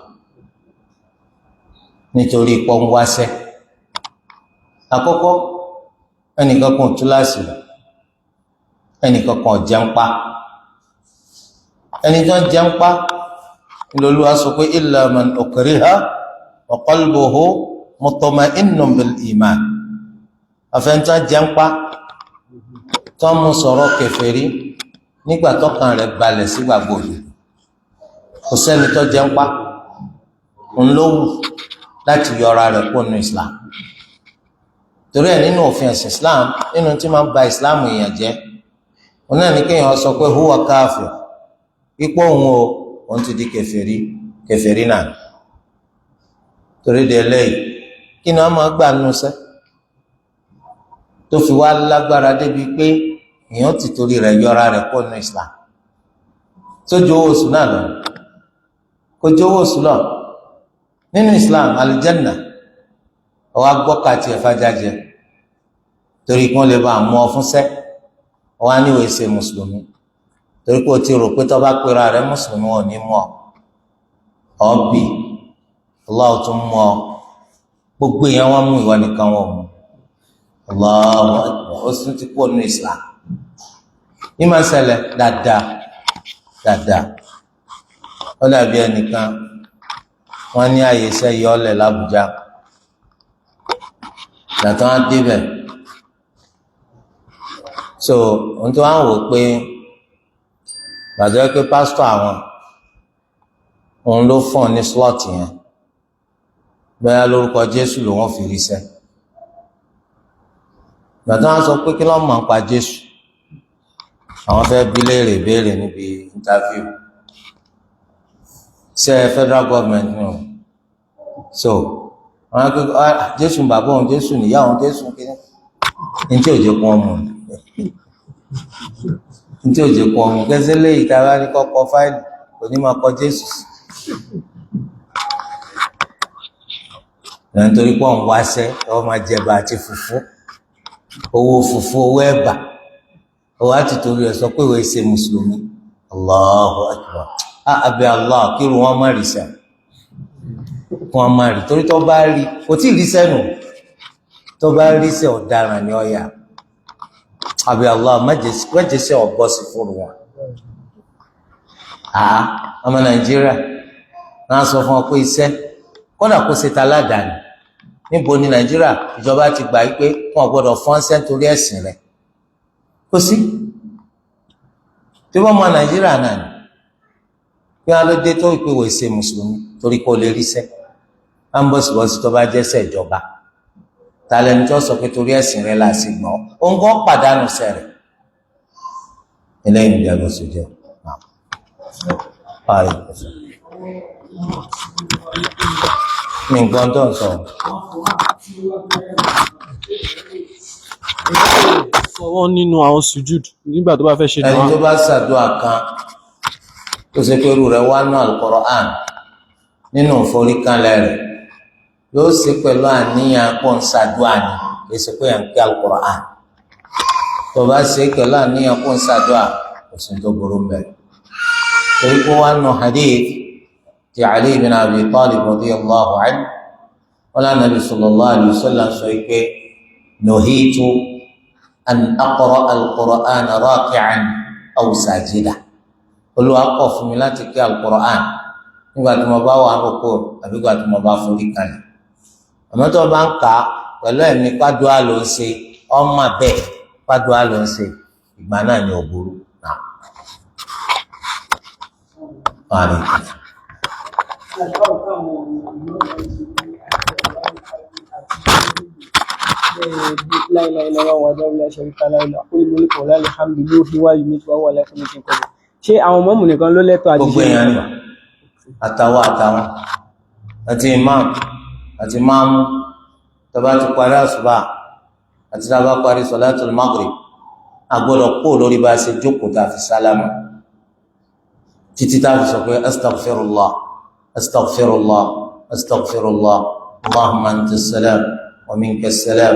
nítorí pọ́ ń wáṣẹ́ àkọ́kọ́ ẹnìkan kan túláàsì ẹnìkan kan jẹun pa ẹni tó ń jẹun pa Olúwa sọ pé illa man ukriha wa qalbuhu mutma'innun bil iman àfẹnutá jẹun pa tó ń mú sọ̀rọ̀ kèfèrí nígbà tọ́kàn rẹ̀ balẹ̀ sí gbàgbọ́ òdodo kò sẹ́ni tó jẹun pa ń lówù láti yọra rẹ̀ kó nu Islam torí ẹ̀ nínú òfin ẹ̀sìn Islam nínú tí máa ń ba Islam èèyàn jẹ́ òun náà ní kéèyàn sọ pé huwa káfir ipò òun ti di kèfèrí náà torí de eléyìí kí ni wọ́n máa gbà nù sẹ́ tó fi wá lágbára débi pé èèyàn ti torí rẹ̀ yọra rẹ̀ kó nu Islam tó ju owó oṣù náà lọ kó ju owó oṣù lọ nínú Islam aljanna ọwọ́ agbọ́kàtì ẹ̀fájájẹ torí kí wọ́n lè bá mú ọ fún sẹ́ ọwọ́ aníwèé ṣe mùsùlùmí torí pé o ti rò pé tó bá pera rẹ̀ mùsùlùmí wọn ò ní mú ọ bì Allah tún mú ọ gbogbo èèyàn wọn mú ìwà nìkan wọn mú Allahu Akbar ó sì ti kú nínú Islam ní máa ṣẹlẹ̀ dáadáa ó dàbí ẹnìkan wọ́n ní àyè iṣẹ́ yọọlẹ l'Àbújá gbàtàn á débẹ̀ so ohun tó wá ń wò pé gbàdúrà pé pásítọ̀ àwọn òun ló fún ọ ní slot yẹn bẹ́ẹ̀ lórúkọ Jésù ló wọ́n fi ríṣẹ́ gbàtàn á sọ pé kí ló mọ̀ nípa Jésù àwọn fẹ́ bi léèrè béèrè níbi interview ṣe federal government ni o so wọn á gbé Jésù bàbá òun Jésù níyà òun Jésù kí ní tí òjò kún ọmọ ní tí òjò kún ọmọ gẹ́gẹ́ léyìí tá a bá ní kọ́kọ́ fáìlì onímọ̀ kọ Jésù nítorí pé òun wáṣẹ́ ọ máa jẹba àti fùfú owó ẹ̀bà owó àti torí ẹ̀ sọ pé ìwé ṣe mùsùlùmí Allahu Akbar abẹ Allah kírun wọn má rí sẹ wọn má rí torí tó bá rí kò tí ì rí sẹnu tó bá rí sẹ ọ̀daràn ni ọyà abẹ Allah mẹjẹ sẹ ọgbọ sí fún wọn ọmọ Nàìjíríà náà sọ fún ọ pé iṣẹ́ kódà kó ṣe ta aládàáni níbo ni Nàìjíríà ìjọba ti gbà pé wọn gbọ́dọ̀ fún ọsẹ nítorí ẹ̀sìn rẹ̀ kò sí tí wọn mọ Nàìjíríà náà ni bí wọn ló dé tó ìpéwò ìṣe mùsùlùmí torí kó lè ríṣẹ́ á ń bọ̀sibọ̀sì tó bá jẹ́sẹ̀ ìjọba tàlẹ́ni tó sọ pé torí ẹ̀sìn rẹ̀ là sí gbọ́n òun kọ́ pàdánù sẹ̀rẹ̀ eléyìí ní ìjọba oṣù jẹ́ mi nǹkan tó ń sọ. Sọ̀rọ̀ nínú àwọn sùjúd nígbà tó bá fẹ́ ṣe ẹni tó bá ṣàdúrà kan tó ṣe pé irú rẹ̀ wá nù Al-Qur'an nínú ìforíkanlẹ̀ rẹ̀ yóò ṣe pẹ̀lú àníyàn kó ń ṣàdúrà ní kì í ṣe pé à ń ké Al-Qur'an tó bá ṣe pẹ̀lú àníyàn kó ń ṣàdúrà kò sí tó burú mbẹ torí pé wá nù hadith ti Ali bin Abi Talib radiyallahu anhu wala Nabi sallallahu alayhi wa sallam sọ pé nuhitu an aqra al-Qur'an raki'an aw sajida Olúwa kọ̀ fún mi láti ké Al-Qur'an nígbà tí mo bá wà rúkú àbí nígbà tí mo bá forí kalẹ̀ àmọ́ tó bá ń kà á pẹ̀lú ẹ̀mí pàdúrà ló ń ṣe ọmọ bẹ́ẹ̀ pàdúrà ló ń ṣe ìgbà náà ni ò burú náà. لا إله إلا الله وحده لا شريك له له الملك وله الحمد يحيي ويميت وهو على كل شيء قدير. Ṣé àwọn mọ́mù nìkan ló lẹ́tọ̀ọ́ àti gbogbo èèyàn ni àtàwọn àti imam àti máàmù tó bá ti parí àsùbá àti tá a bá parí sọ̀látul maghrib a gbọ́dọ̀ kó lórí bá a ṣe jókòó tá a fi sálámà títí tá a fi sọ pé astaghfirullah astaghfirullah astaghfirullah allahumma anta salam wa minka salam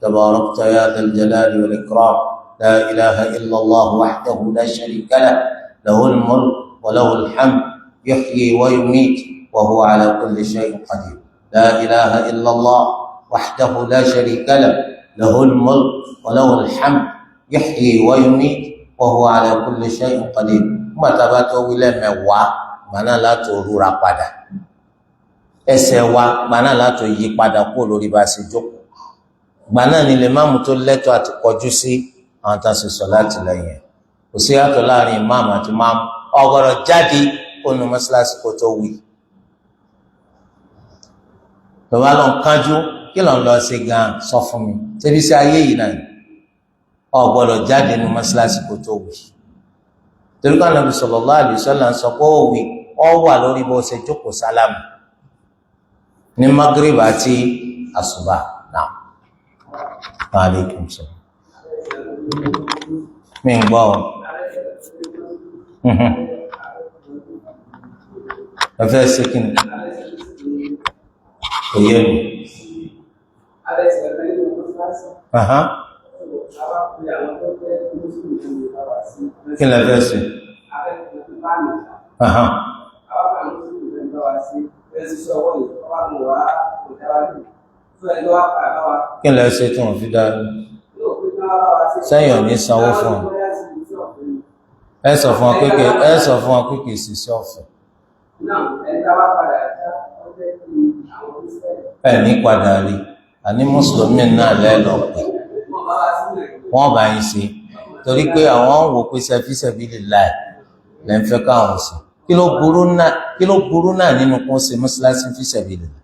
tabarakta ya dhal jalali wal ikram la ilaha illa allah wahdahu la sharika lah lahul mulk wa lahul hamd yuhyi wa yumit wa huwa ala kulli shay'in qadir la ilaha illa allah wahdahu la sharika lah lahul mulk wa lahul hamd yuhyi wa yumit wa huwa ala kulli shay'in qadir mata bá tó wí lẹ́mẹ̀wàá gbaná láti rúra padà ẹsẹ̀ wa gbaná láti yí padà kó lórí bá a ṣe jókòó gbaná ni lè máàmù tó lẹ́tọ̀ọ́ àti kọjú sí àwọn tá a ṣe sọ láti lẹ́yìn kò sí yàtọ̀ láàrin ìmáàmù àti máàmù ọ̀gọ̀rọ̀ jáde kó nu mọ́ṣáláṣí kó tó wí lọ́wọ́ lọ́n kánjú kí lọ́n lọ ṣe gan sọ fún mi ṣebí sí ayé yìí náà ọ̀gbọ́dọ̀ jáde nu mọ́ṣáláṣí kó tó wí torí ká Ànábì sallallahu alaihi wasallam sọ pé ó wí ọ wà lórí bó ṣe jókòó sálámù ní magrib àti àsùbá náà. Alaikum salaam. Mi ń gbọ́ ọ. Ẹ fẹ́ ṣe kí ni? Kò yé mi. Kí lẹ fẹ́ ṣe? Kí lẹ ṣe tí wọ́n fi dáadé? Sẹ́yìn ò ní sanwó fún ọ. Ẹ sọ fún ọ pé kìí ṣiṣẹ́ ọ̀fẹ́. Ẹ ní padà rí, àní mùsùlùmí náà lẹ́lọ pé wọ́n bá yín ṣe torí pé àwọn ń wò pé sẹ́físẹ́bí lè láì lẹ́ ń fẹ́ káwọn sí. Kí ló burú náà nínú kó ṣe mọ́ṣáláṣí fíṣẹ̀bí lè láì?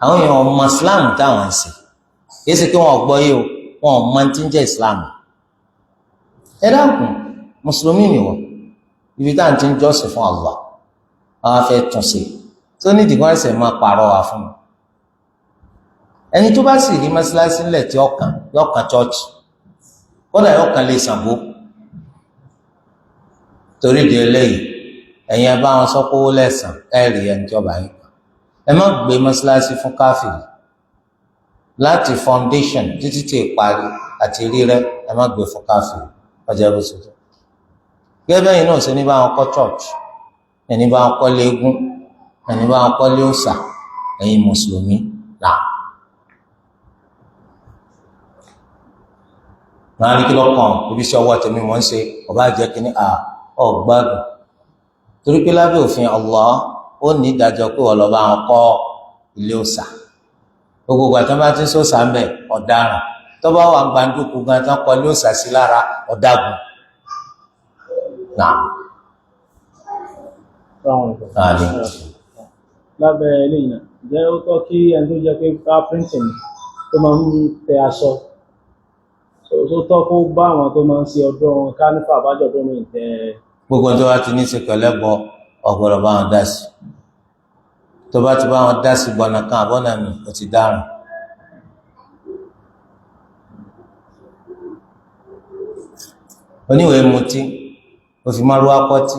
Àwọn èèyàn ọmọ Islam táwọn ń ṣe kìí ṣe kí wọ́n gbọ́ yé o wọn ò mọ tí ń jẹ́ Islam. Ẹ dákun mùsùlùmí ni wọ́n ibi táwọn ti ń jọ́sìn fún Allah àwọn afẹ́ tún ṣe tó ní ìdìgbọ́n ẹsẹ̀ máa pààrọ̀ wá fún mi. Ẹni tó bá sì rí mọ́ṣáláṣí ńlẹ̀ tí ọkàn chọ́ọ̀chì kódà yọkàn lè Ṣàngó torí di eléyìí ẹ̀yin ẹ bá wọn sọ pé owó lẹ́sàn ẹ̀rì ẹni tí ọba yín kan ẹ má gbé mọ́ṣáláṣí fún káfíìrì láti foundation títí tí ìparí àti rírẹ́ ẹ má gbé fún káfíìrì ọjà bó ṣe jẹ́. Gẹ́gẹ́ bẹ́yìn náà ṣe ní bá wọn kọ́ church ẹni bá wọn kọ́lé eégún ẹni bá wọn kọ́lé òòṣà ẹ̀yin mùsùlùmí náà. Máa rí kí lọ́kàn ibi iṣẹ́ ọwọ́ tèmi mọ́ ń ṣe ọba jẹ́ kí ní ọgbádùn torí pé lábẹ́ òfin Allah ó ní ìdájọ́ pé wọ́n lọ bá wọn kọ́ ilé òòṣà gbogbo ìgbà tó bá ti ń sòòṣà ń bẹ̀ ọ̀daràn tó bá wà gbàǹdùkú gan tán kọ́ ilé òòṣà sí lára ọ̀dàgùn náà. Lábẹ́ eléyìí náà jẹ́ ó tọ́ kí ẹni tó jẹ́ pé ká printing tó máa ń tẹ aṣọ tó tọ́ kó bá àwọn tó máa ń ṣe ọdún kánífà àbájọ̀dún mi tẹ. Gbogbo tó bá ti ní ṣe pẹ̀lẹ́bọ ọ̀gbọ̀dọ̀ bá wọn dá sí tó bá ti bá wọn dá sí gbọ̀nà kan àbọ̀nà mi ò ti dáràn. Oníwèé mutí òfin máa ru apọ́tí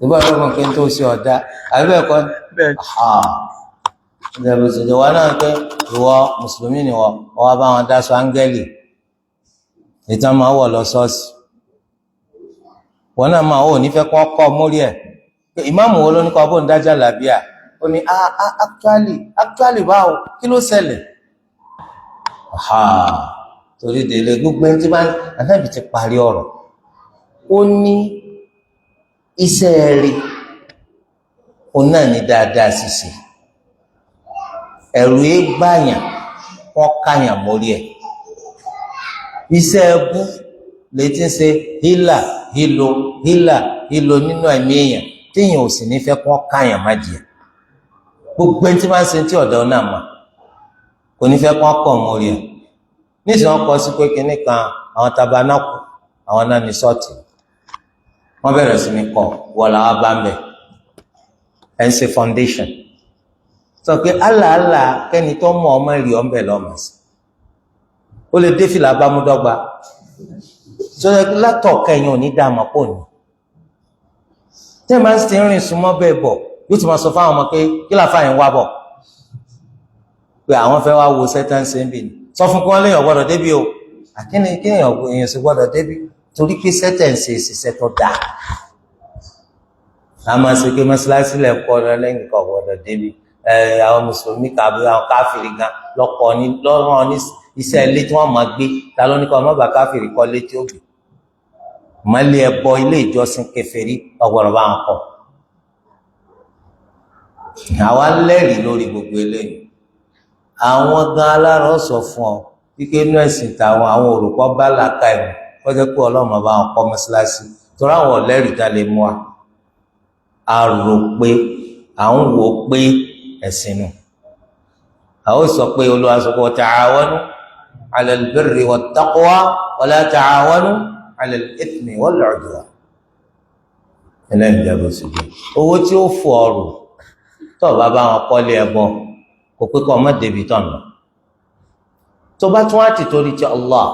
ìbá ló mọ̀ pé tó ṣe ọ̀dá àbí ẹ̀kọ́ ìjẹ̀bù ìṣèjọ wa náà pé ìwọ mùsùlùmí ni wọ́n wá bá wọn dáṣọ áńgẹ́lì ìtàn máa wọ̀ lọ ṣọ́ọ̀ṣì wọn náà máa wò nífẹ̀ẹ́ kọ́ kọ́ mórí ẹ̀ pé ìmáàmù wo ló ní kọ́ bóun dájà làbíà ó ní actually báwo kí ló ṣẹlẹ̀ torí délé gbogbo ẹni tí bá Ànábì ti parí ọ̀rọ̀ ó ní iṣẹ́ rí òun náà ní dáadáa ṣíṣe ẹ̀rù yé gbàyàn wọ́n káyàn mórí ẹ̀ iṣẹ́ ẹbú lè ti ń ṣe hílò nínú ẹ̀mí èèyàn téèyàn ò sì ní fẹ́ kọ́ káyàn má jìyà gbogbo ẹni tí máa ń ṣe tí ọ̀dọ́ náà mà kò ní fẹ́ kọ́ kọ̀ mórí ẹ̀ níṣẹ́ wọn kọ sí pé kinní kan àwọn tabanákù àwọn náà ní sọ́ọ̀tì wọ́n bẹ̀rẹ̀ sí ní kọ́ wọ́n làwọn bá ń bẹ̀ ẹ̀ ń ṣe foundation sọ pé àlàálà kẹ́ni tó mọ ọmọ rí ọmọ ẹ̀ lọ́mọ sí ó lè dé fìlà bámúdọ́gba sọ̀rọ̀ látọ̀ kẹyìn òní dààmú pò ní tẹ́ ẹ máa ń ṣe rìn súnmọ́ bẹ́ẹ̀ bọ̀ yóò ti máa sọ fáwọn ọmọ pé kí làá fàyìn wá bọ̀ pé àwọn fẹ́ wá wo sẹ́tẹ́ǹsì ń bì ní sọ fún kí wọ́n léèyàn gbọ́dọ̀ débi o àkíní èèyàn sì gbọ́dọ̀ débi torí pé sẹ́tẹ́ǹsì ìṣiṣẹ́ tó dáa a máa ṣe pé mọ́ṣáláṣí lẹ̀ kọ́ lẹ́yìn kan gbọ́dọ̀ débi àwọn mùsùlùmí kàbí àwọn káfíìrì gan lọ́rọ̀ ní iṣẹ́ ilé tí wọ́n máa gbé ta ló ní kọ́ ọmọ bá káfíìrì kọ́ létí òbí mọ́lẹ̀ ẹbọ ilé ìjọsìn kèfèrí ọgbọ̀rọ̀ bá ń kọ́ àwa lẹ́rìí lórí gbogbo eléyìí àwọn gan alárọ̀ sọ fún ọ wípé inú ẹ̀sìn tàwọn àwọn òrùkọ́ bá làákà ẹ̀mú kọjá pé ọlọ́mọ bá wọn kọ́ mọ́ṣáláṣí torí àwọn ọ̀lẹ́rìí tá lè mú wa a rò pé à ń wò ó pé ẹ̀sìn nù àwọn sọ pé Olúwa sọ pé ta'awanu 'ala al-birri wat-taqwa wa la ta'awanu 'ala al-ithmi wal-'udwan ẹlẹ́yìn ìjọba oṣù jẹ́ owó tí ó fò ọrùn tó bá bá wọn kọ́lé ẹbọ kò pé kọ́ ọmọ débi tán lọ tó bá tún wá ti torí ti Allah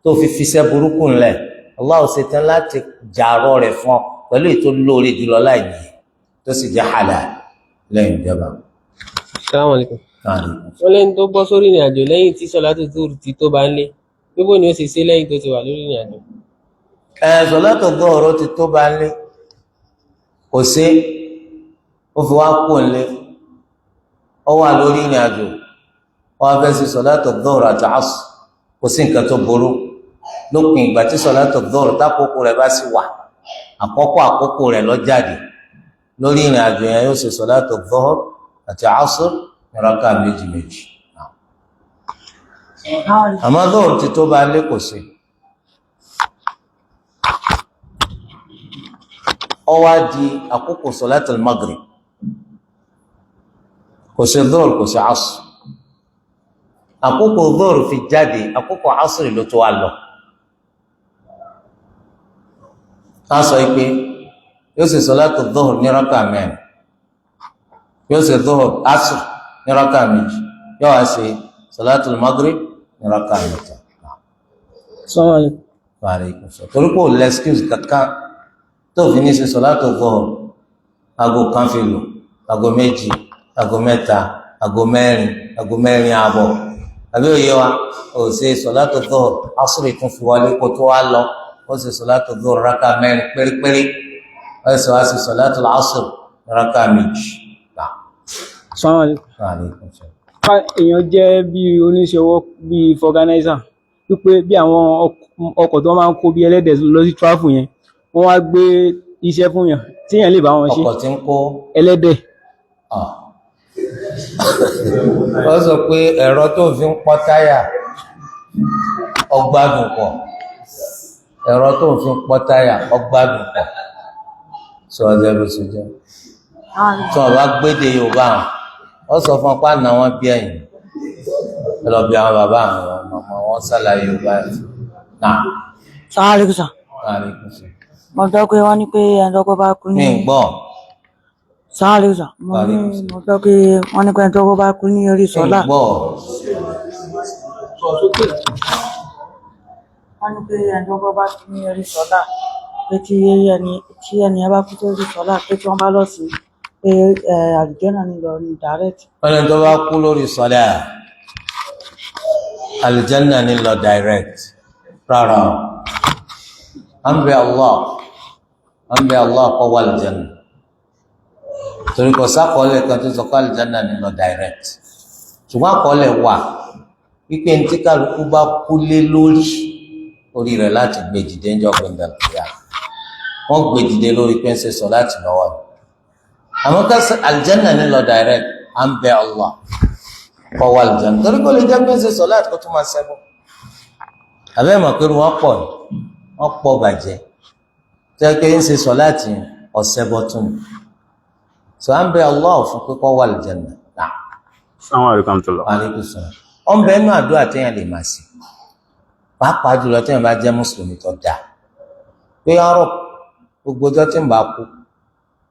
tó fi fiṣẹ́ burúkú ńlẹ̀ Allah ò ṣetán láti jàrọ̀ rẹ̀ fún ọ pẹ̀lú ètò lórí jùlọ láì nìyí tó sì jẹ́ halal lẹ́yìn ìjọba. Assalamu alaikum. Wọ́n lẹ́ni tó bọ́ sórí ìrìn àjò lẹ́yìn tí sọ́látù zuhur ti tó bá ń lé gbogbo ni ó sì ṣe lẹ́yìn tó ti wà lórí ìrìn àjò. Sọ́látù zuhur ti tó bá ń lé kò sí ó fi wá kó ń lé ó wà lórí ìrìn àjò wọ́n á fẹ́ sí sọ́látù zuhur àti asr kò sí nǹkan tó burú lópin ìgbà tí sọ́látù zuhur tákòókò rẹ̀ bá sì wà àkókò rẹ̀ lọ jáde lórí ìrìn àjò yẹn yóò ṣe sọ́látù zuhur àti asr ní rákà méjì méjì àmọ́ zuhur ti tó bá lé kò sí. Ó wá di àkókò sọ́látù maghrib kò sí zuhur kò sí asr àkókò zuhur fi jáde àkókò asr ló tó wá lọ. ká sọ pé yóò ṣe sọ́látù zuhur ní rákà mẹ́rin yóò ṣe zuhur asr ní rákà méjì yóò wá ṣe sọ́látù maghrib ní rákà mẹ́ta. torí pé ò lẹ́skíùs kankan tó fi ní ṣe sọ́látù zuhur aago kan fi lò aago méjì aago mẹ́ta aago mẹ́rin ààbọ̀ àbí òye wa ò ṣe sọ́látù zuhur asr tún fi wọlé kó tó wá lọ ó sì sọ̀látù zuhur rákà mẹ́rin pérépéré ó sì wá sí sọ̀látù asr rákà méjì. èèyàn jẹ́ bí oníṣòwò bí fọganáísà wípé bí àwọn ọkọ̀ tó máa ń kó bí ẹlẹ́dẹ̀ lọ sí tráfù yẹn wọ́n wá gbé iṣẹ́ fún yàn tí yẹn lè bá wọn ṣe ọkọ̀ tí ń kó ẹlẹ́dẹ̀. wọ́n sọ pé ẹ̀rọ tó fi ń pọ́ táyà ọgbádùn pọ̀ ẹ̀rọ tó ń fi pọ́ táyà ọgbádùn pọ̀ sọ ọjọ́ bó ṣe jẹ́ tí wọ́n bá gbéde Yorùbá wọ́n sọ fún ọpá náà wọ́n bí ẹ̀yìn ẹ lọ bí àwọn bàbá àwọn ọmọ wọn ṣàlàyé Yorùbá ẹ̀ náà. Assalamu alaikum. Mo gbọ́ pé wọ́n ní pé ẹ̀ńdọ́gbọ́ bá kú ní. mi gbọ́. Assalamu alaikum. mo gbọ́ pé wọ́n ní pé ẹ̀ńdọ́gbọ́ bá kú ní orí sọ́lá. mi gbọ́. wọ́n ní pé ẹ̀ńdọ́gbọ́ bá kú ní orí sọ́lá pé tí ẹni ẹ bá kú tó orí sọ́lá pé tí wọ́n bá lọ sí pé àlùjànnà ní lọ ní direct. wọ́n ní tó bá kú lórí sọ́lá àlùjànnà ní lọ direct rárá o à ń bẹ Allah kọ́ wà àlùjànnà torí kò sákọọ́lẹ̀ kan tó sọ pé àlùjànnà ní lọ direct ṣùgbọ́n àkọọ́lẹ̀ wà wípé ní tí kálukú bá kú lé lórí orí rẹ̀ láti gbé dìde ń jọ gbẹndà lóya wọ́n gbé dìde lórí pé ń ṣe sọ láti lọ́wọ́ rẹ̀ àmọ́ ká àlùjànnà ní lọ direct à ń bẹ Allah kọ́ wà àlùjànnà torí kò lè jẹ́ pé ń ṣe sọ láti kó tó máa ṣẹ́gun àbẹ́ mọ̀ pé wọ́n pọ̀ bàjẹ́ tó yẹ pé ń ṣe sọ láti ọ̀sẹ̀ bọ́tún sọ à ń bẹ Allah fún pé kọ́ wà àlùjànnà náà. Assalamu alaikum tó lọ. ọ̀n bẹ́ẹ̀ nú àdúrà téèyàn lè máa ṣe pàápàá jùlọ téèyàn bá jẹ́ mùsùlùmí tó dáa pé ọ̀rọ̀ gbogbo ọjọ́ tí ń bá kú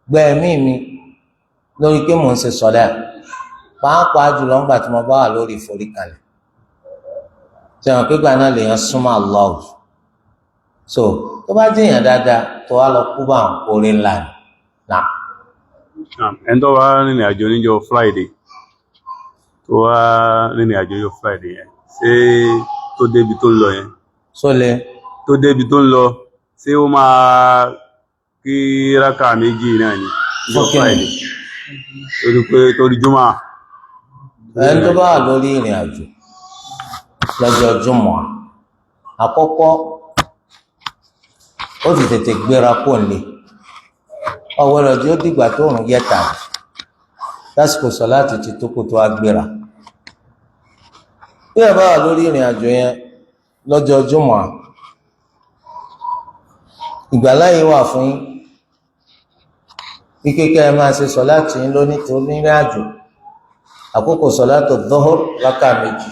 gbẹ ẹ̀mí mi lórí pé mò ń ṣe sọlá pàápàá jùlọ ńgbà tí mo bá wà lórí ìforíkalẹ̀ tí àwọn pípa náà lèèyàn súnmọ́ Allah so tó bá jẹyàn dáadáa tó wá lọ kú bá àwọn orí ńlá ni nà. ẹni tó wá rìnrìn àjò níjọ́ Friday tó wá rìnrìn àjò níjọ́ Friday yẹn ṣé tó débi tó ń lọ yẹn sólè tó débi tó ń lọ ṣé ó máa kí rákà méjì náà ni níjọ́ Friday torí jùmọ̀ ẹni tó bá wà lórí ìrìn àjò lọ́jọ́ jùmọ̀ àkọ́kọ́ ó ti tètè gbéra kó lè ọwọ́ rẹ̀ tí ó dìgbà tó rùn yẹ tàbí lásìkò sọ̀láàtì ti tó kó tó wá gbéra bí ẹ bá wà lórí ìrìn àjò yẹn lọ́jọ́ jùmọ̀ ìgbàláyé wà fún yín kíkẹ́ ẹ máa ṣe sọ̀láàtì yín lóní tó rìnrìn àjò àkókò sọ̀láàtì dhuhr rákà méjì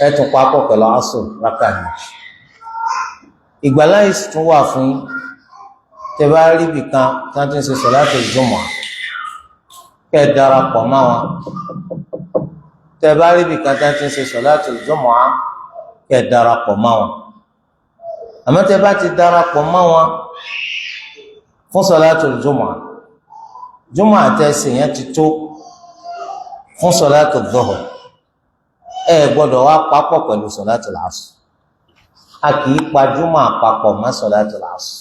ẹ tún papọ̀ pẹ̀lú asr rákà méjì ìgbàláyé sì tún wà fún yín tẹ́ bá rí ibì kan tí wọ́n ti ń ṣe sọ̀láàtì jùmọ̀ kẹ́ ẹ darapọ̀ mọ́ wọn tẹ́ bá rí ibì kan tí wọ́n ti ń ṣe sọ̀láàtì jùmọ̀ kẹ́ ẹ darapọ̀ mọ́ wọn àmọ́ tẹ́ bá ti darapọ̀ mọ́ wọn fún sọ̀láàtì jùmọ̀ àtẹ̀sí yẹn ti tó fún sọ̀láàtì dhuhr ẹ gbọ́dọ̀ wá papọ̀ pẹ̀lú sọ̀láàtì asr a kì í pa jùmọ̀ àpapọ̀ mọ́ sọ̀láàtì asr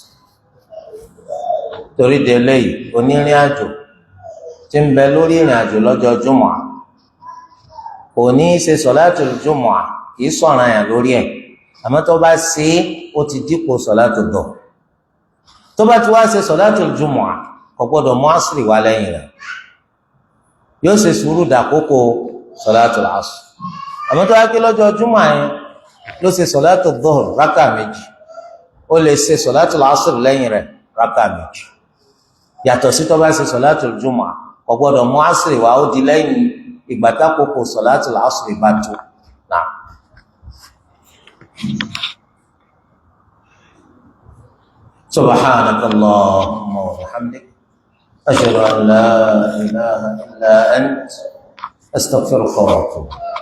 torí de eléyìí onírìn àjò tí ń bẹ lórí ìrìn àjò lọ́jọ́ jùmọ̀ kò ní í ṣe sọ̀láàtì jùmọ̀ kì í sọ̀ràn yàn lórí ẹ̀ àmọ́ tó bá ṣe é ó ti dípò sọ̀láàtì dhuhr tó bá ti wá ṣe sọ̀láàtì jùmọ̀ kò gbọ́dọ̀ mú àṣírí wá lẹ́yìn rẹ̀ yóò ṣe sùúrù dàkókò sọ̀láàtì asr àmọ́ tó wá pé lọ́jọ́ jùmọ̀ yẹn ló ṣe sọ̀láàtì dhuhr rákà méjì ó lè ṣe sọ̀láàtì asr lẹ́yìn rẹ̀ rákà méjì yàtọ̀ sí tó bá ṣe sọ̀láàtì jùmọ̀ kò gbọ́dọ̀ mú àṣírí wá ó di lẹ́yìn ìgbà tákòókò sọ̀láàtì asr bá tó náà. سبحانك اللهم وبحمدك أشهد أن لا إله إلا أنت أستغفرك وأتوب